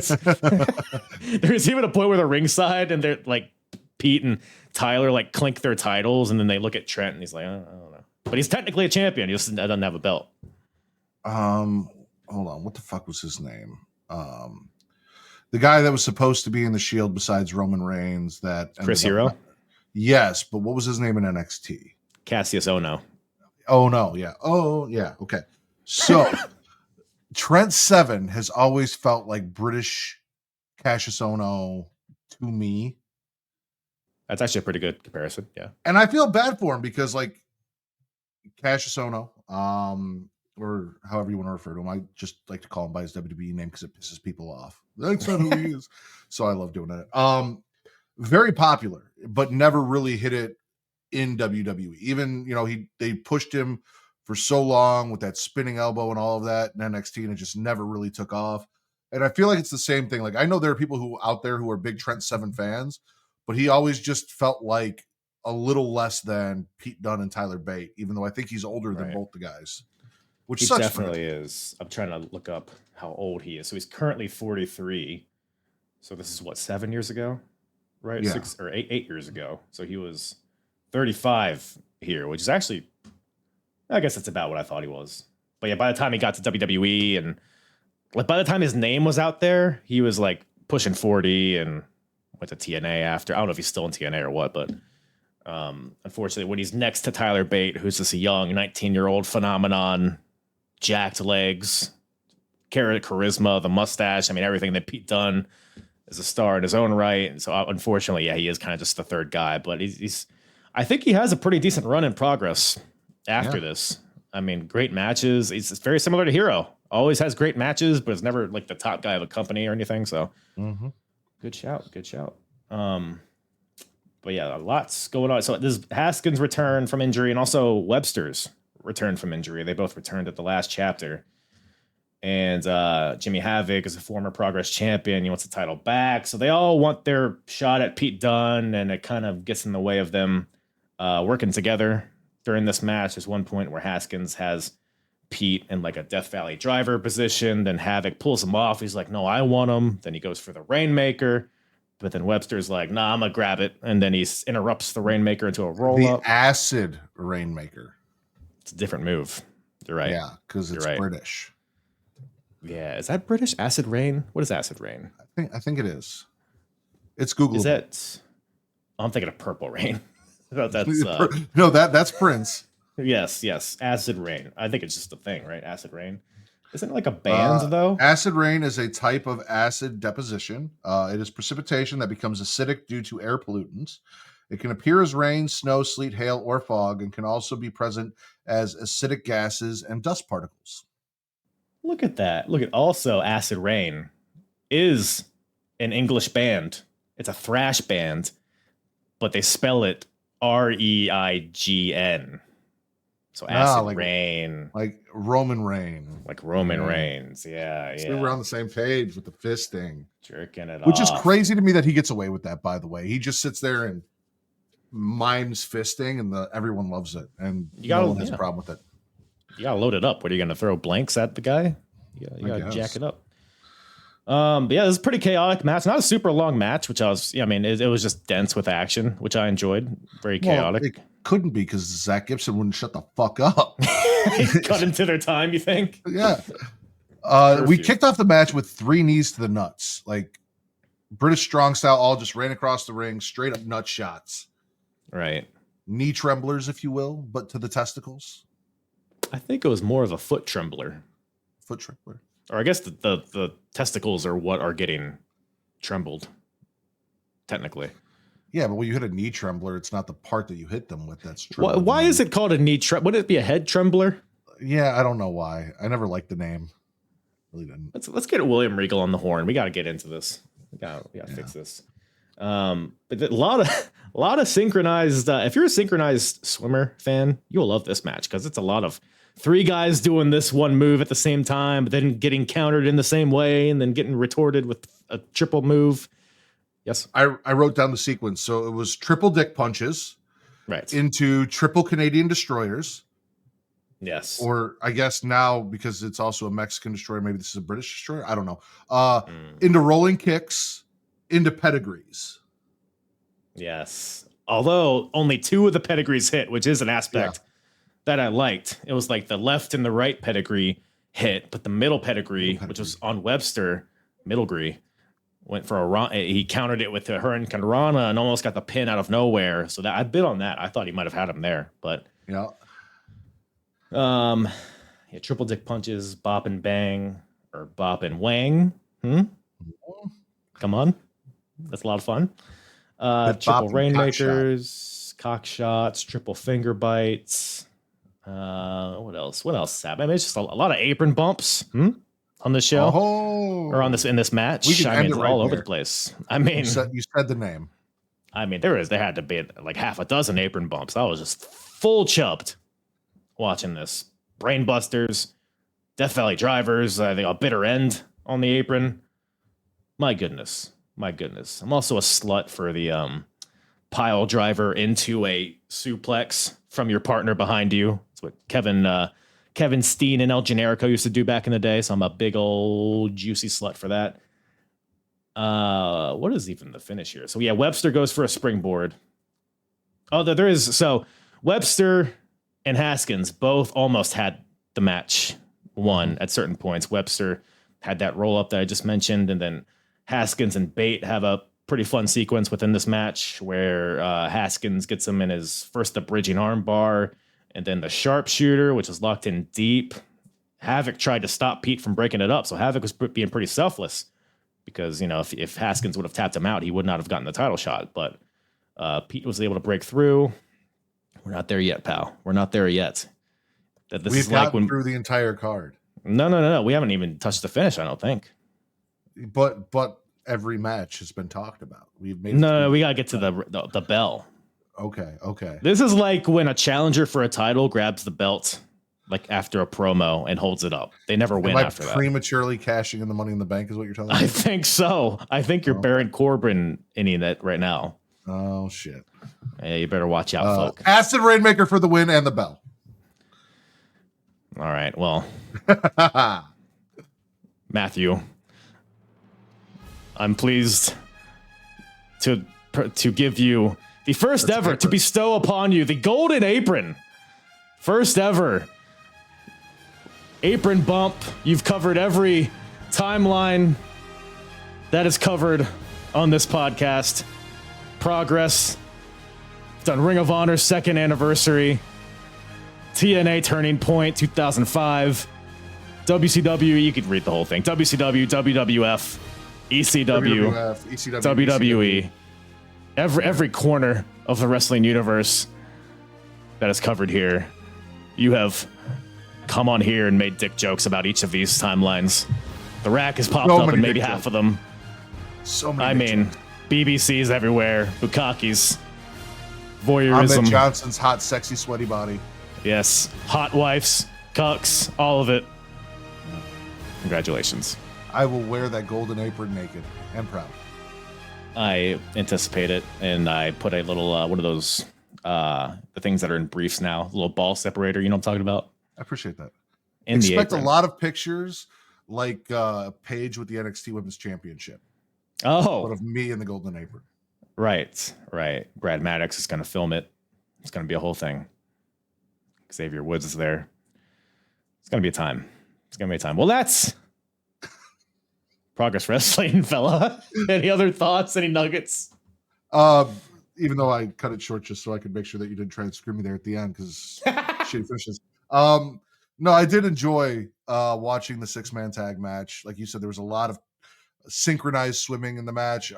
There's even a point where they're ringside and they're like Pete and Tyler like clink their titles, and then they look at Trent and he's like, I don't know. But he's technically a champion. He just doesn't have a belt. Hold on. What the fuck was his name? The guy that was supposed to be in the Shield besides Roman Reigns. That Chris Hero? Yes, but what was his name in NXT? Cassius Ohno. Oh, no. Yeah. Oh, yeah. Okay. So Trent Seven has always felt like British Cassius Ohno to me. That's actually a pretty good comparison. Yeah. And I feel bad for him because, like, Cassius Ohno, or however you want to refer to him, I just like to call him by his WWE name because it pisses people off. That's not who he is. So I love doing it. Very popular, but never really hit it in WWE. Even, they pushed him for so long with that spinning elbow and all of that in NXT, and it just never really took off. And I feel like it's the same thing. Like, I know there are people who out there who are big Trent Seven fans, but he always just felt like a little less than Pete Dunne and Tyler Bate, even though I think he's older than both the guys. Which he sucks definitely is. I'm trying to look up how old he is. So he's currently 43. So this is what, 7 years ago, right? Yeah. 6 or 8 years ago. So he was 35 here, which is actually, I guess that's about what I thought he was. But yeah, by the time he got to WWE and like by the time his name was out there, he was like pushing 40 and went to TNA after. I don't know if he's still in TNA or what, but unfortunately, when he's next to Tyler Bate, who's this young 19-year-old phenomenon, jacked legs, charisma, the mustache, I mean, everything that Pete Dunne is a star in his own right. And so unfortunately, yeah, he is kind of just the third guy, but he's I think he has a pretty decent run in progress after this. I mean, great matches. It's very similar to Hero. Always has great matches, but it's never like the top guy of a company or anything. So good shout. But yeah, lots going on. So this Haskins' return from injury and also Webster's return from injury. They both returned at the last chapter. And Jimmy Havoc is a former Progress champion. He wants the title back. So they all want their shot at Pete Dunne, and it kind of gets in the way of them working together during this match. There's one point where Haskins has Pete in like a Death Valley driver position. Then Havoc pulls him off. He's like, no, I want him. Then he goes for the Rainmaker. But then Webster's like, nah, I'm going to grab it. And then he interrupts the Rainmaker into a roll-up. The Acid Rainmaker. It's a different move. You're right. Yeah, because it's British. Yeah, is that British? Acid Rain? What is Acid Rain? I think it is. It's Google. Is that? Oh, I'm thinking of Purple Rain. That's no, that's Prince. Yes. Acid Rain. I think it's just a thing, right? Acid Rain. Isn't it like a band though? Acid rain is a type of acid deposition. It is precipitation that becomes acidic due to air pollutants. It can appear as rain, snow, sleet, hail, or fog, and can also be present as acidic gases and dust particles. Look at that. Look at also Acid Rain is an English band. It's a thrash band, but they spell it Reign. So Acid Rain. Like Roman Reign. Like Roman Reigns. Yeah. So we're on the same page with the fisting. Jerking it off. Which is crazy to me that he gets away with that, by the way. He just sits there and mimes fisting and everyone loves it. And no one has a problem with it. You gotta load it up. What are you gonna throw blanks at the guy? You gotta jack it up. But yeah, this is a pretty chaotic match. Not a super long match, which it was just dense with action, which I enjoyed. Very chaotic. It couldn't be because Zach Gibson wouldn't shut the fuck up. Cut into their time, you think? Yeah. We kicked off the match with 3 knees to the nuts, like British strong style. All just ran across the ring, straight up nut shots. Right. Knee tremblers, if you will, but to the testicles. I think it was more of a foot trembler. Foot trembler. Or I guess the testicles are what are getting trembled, technically. Yeah, but when you hit a knee trembler, it's not the part that you hit them with that's trembling. Why is it called a knee trembler? Wouldn't it be a head trembler? Yeah, I don't know why. I never liked the name. Really didn't. Let's get William Regal on the horn. We got to get into this. We got to fix this. But a lot of synchronized. If you're a synchronized swimmer fan, you'll love this match because it's a lot of 3 guys doing this one move at the same time, but then getting countered in the same way, and then getting retorted with a triple move. Yes. I wrote down the sequence. So it was triple dick punches Right. into triple Canadian destroyers. Yes. Or I guess now, because it's also a Mexican destroyer, maybe this is a British destroyer. I don't know. Mm. Into rolling kicks, into pedigrees. Yes. Although only 2 of the pedigrees hit, which is an aspect that I liked. It was like the left and the right pedigree hit, but the middle pedigree, which was on Webster, middlegree, went for a he countered it with a Hurricane Rana and almost got the pin out of nowhere. So that I bid on that. I thought he might have had him there, but Yeah. Yeah, triple dick punches, bop and bang, or bop and wang. Come on. That's a lot of fun. Triple rainmakers, cock shots, triple finger bites. What else? What else happened? I mean, it's just a lot of apron bumps on the show or on this in this match. We can I end mean, it it's right all over there. the place. I mean, You said the name. I mean, there had to be like half a dozen apron bumps. I was just full chubbed watching this. Brain busters, Death Valley drivers. I think a bitter end on the apron. My goodness. I'm also a slut for the pile driver into a suplex from your partner behind you. That's what Kevin Steen and El Generico used to do back in the day. So I'm a big old juicy slut for that. What is even the finish here? So yeah, Webster goes for a springboard. Oh, there is. So Webster and Haskins both almost had the match won at certain points. Webster had that roll up that I just mentioned, and then Haskins and Bate have a pretty fun sequence within this match where Haskins gets him in his first the bridging arm bar, and then the sharpshooter, which is locked in deep. Havoc tried to stop Pete from breaking it up, so Havoc was being pretty selfless because, you know, if Haskins would have tapped him out, he would not have gotten the title shot. But Pete was able to break through. We're not there yet, pal. We're not there yet. We've gotten through the entire card. No. We haven't even touched the finish, I don't think. But every match has been talked about. We've made No, we gotta get to the bell. Okay. This is like when a challenger for a title grabs the belt like after a promo and holds it up. They never win after that. Prematurely cashing in the Money in the Bank is what you're telling me? I think so. I think you're Baron Corbin inning it right now. Oh shit. Yeah, you better watch out, folk. Acid Rainmaker for the win and the bell. All right. Well, Matthew, I'm pleased to give you the first ever to bestow upon you the golden apron. First ever apron bump. You've covered every timeline that is covered on this podcast. Progress. Done Ring of Honor's 2nd anniversary. TNA Turning Point 2005. WCW, you could read the whole thing. WCW, WWF, ECW, WWE. Every corner of the wrestling universe that is covered here. You have come on here and made dick jokes about each of these timelines. The Rack has popped up in maybe half of them. So many. I mean, BBC's everywhere. Bukaki's. Voyeurism. Ahmed Johnson's hot, sexy, sweaty body. Yes. Hot wives, cucks, all of it. Congratulations. I will wear that golden apron naked and proud. I anticipate it, and I put a little, one of those, the things that are in briefs now, a little ball separator, you know what I'm talking about? I appreciate that. Expect a lot of pictures like Paige with the NXT Women's Championship. Oh. But of me in the golden apron. Right. Brad Maddox is going to film it. It's going to be a whole thing. Xavier Woods is there. It's going to be a time. Well, that's Progress Wrestling, fella. Any other thoughts? Any nuggets? Even though I cut it short just so I could make sure that you didn't try and screw me there at the end because shitty finishes. No, I did enjoy watching the 6-man tag match. Like you said, there was a lot of synchronized swimming in the match.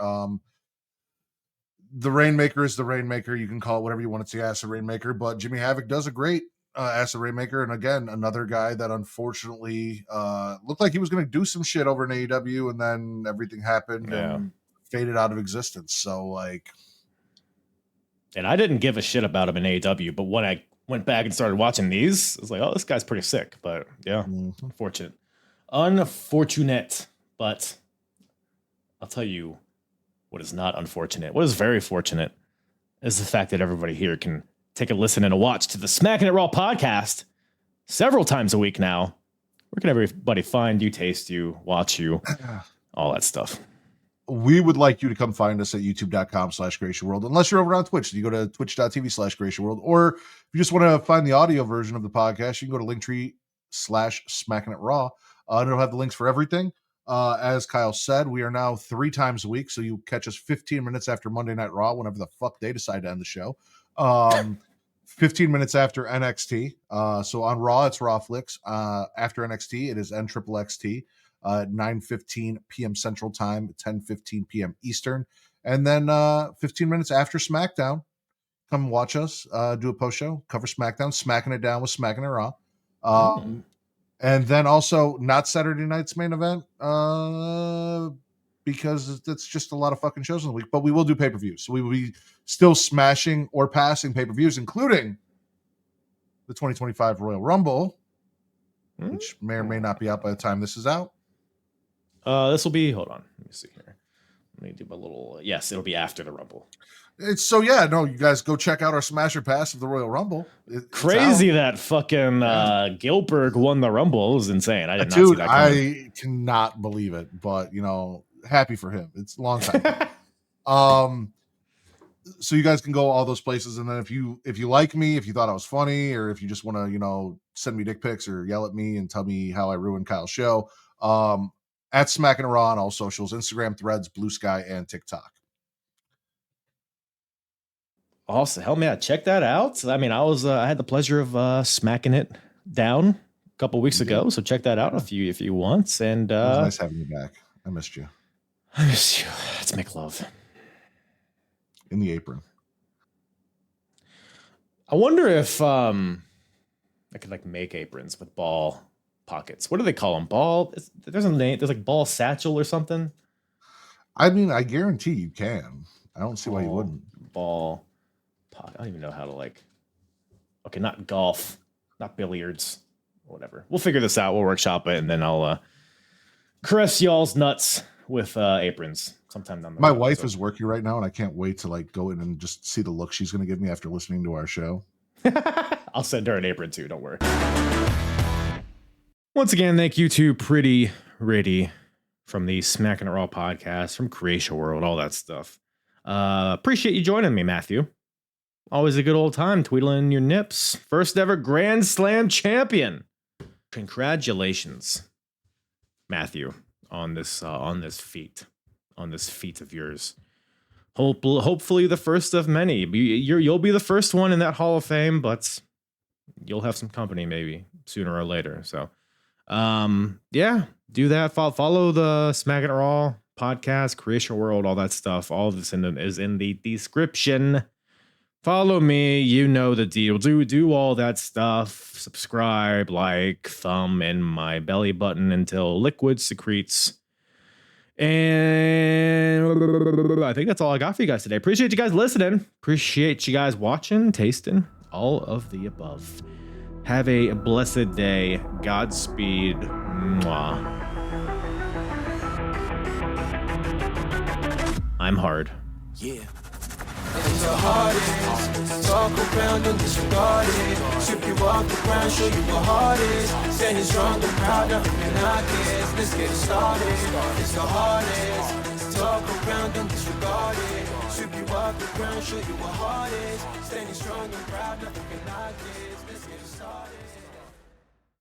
The Rainmaker is the Rainmaker. You can call it whatever you want. It's the Acid Rainmaker, but Jimmy Havoc does a great Acid Rainmaker. And again, another guy that unfortunately looked like he was going to do some shit over in AEW, and then everything happened and faded out of existence. So, like, and I didn't give a shit about him in AEW, but when I went back and started watching these, I was like, oh, this guy's pretty sick. But yeah, unfortunate. But I'll tell you What is not unfortunate, what is very fortunate, is the fact that everybody here can take a listen and a watch to the Smackin It Raw podcast several times a week now. Where can everybody find you, taste you, watch you, all that stuff? We would like you to come find us at youtube.com/GraciaWorld. Unless you're over on Twitch, you go to twitch.tv/GraciaWorld. Or if you just want to find the audio version of the podcast, you can go to Linktree/Smackin It Raw. It'll have the links for everything. As Kyle said, we are now 3 times a week, so you catch us 15 minutes after Monday Night Raw, whenever the fuck they decide to end the show. 15 minutes after NXT. So on Raw, it's Raw Flicks. After NXT, it is NXXT. 9:15 p.m. Central Time, 10:15 p.m. Eastern. And then 15 minutes after SmackDown, come watch us do a post show, cover SmackDown, smacking it down with Smackin It Raw. And then also not Saturday night's main event because it's just a lot of fucking shows in the week. But we will do pay-per-views. So we will be still smashing or passing pay-per-views, including the 2025 Royal Rumble, which may or may not be out by the time this is out. This will be, hold on, let me see here. Let me do a little, yes, it'll be after the Rumble. You guys go check out our Smash or Pass of the Royal Rumble. Crazy that fucking Gilbert won the Rumble. It was insane. I did not see that coming. I cannot believe it, but happy for him. It's a long time. So you guys can go all those places, and then if you like me, if you thought I was funny, or if you just want to send me dick pics or yell at me and tell me how I ruined Kyle's show, at Smackin It Raw on all socials, Instagram, Threads, Blue Sky, and TikTok. Also, hell man, check that out. I mean, I had the pleasure of smacking it down a couple weeks ago, so check that out if you want. And it was nice having you back. I missed you. I miss you. Let's make love in the apron. I wonder if I could make aprons with ball pockets. What do they call them? There's a name. There's like ball satchel or something. I mean, I guarantee you can. I don't see why you wouldn't. Ball pocket. I don't even know how to Okay, not golf, not billiards, whatever. We'll figure this out. We'll workshop it, and then I'll caress y'all's nuts with aprons sometime down the road. My wife is working right now, and I can't wait to go in and just see the look she's going to give me after listening to our show. I'll send her an apron too. Don't worry. Once again, thank you to Pretty Ritty from the Smackin It Raw podcast, from Creation World, all that stuff. Appreciate you joining me, Matthew. Always a good old time tweedling your nips. First ever Grand Slam champion. Congratulations, Matthew, on this feat of yours. Hopefully the first of many. You'll be the first one in that Hall of Fame, but you'll have some company maybe sooner or later. So, do that. Follow the Smackin It Raw podcast, Creation World, all that stuff. All of this is in the description. Follow me. You know the deal. Do all that stuff. Subscribe, thumb in my belly button until liquid secretes. And I think that's all I got for you guys today. Appreciate you guys listening. Appreciate you guys watching, tasting, all of the above. Have a blessed day. Godspeed. Mwah. I'm hard. Yeah. It's the hardest. Talk around and disregard it. Strip you off the ground, show you what hard is. Standing strong and proud, nothing can knock it. Let's get it started. It's the hardest. Talk around and disregard it. Strip you off the ground, show you what hard is. Standing strong and proud, nothing can knock it. Let's get it started.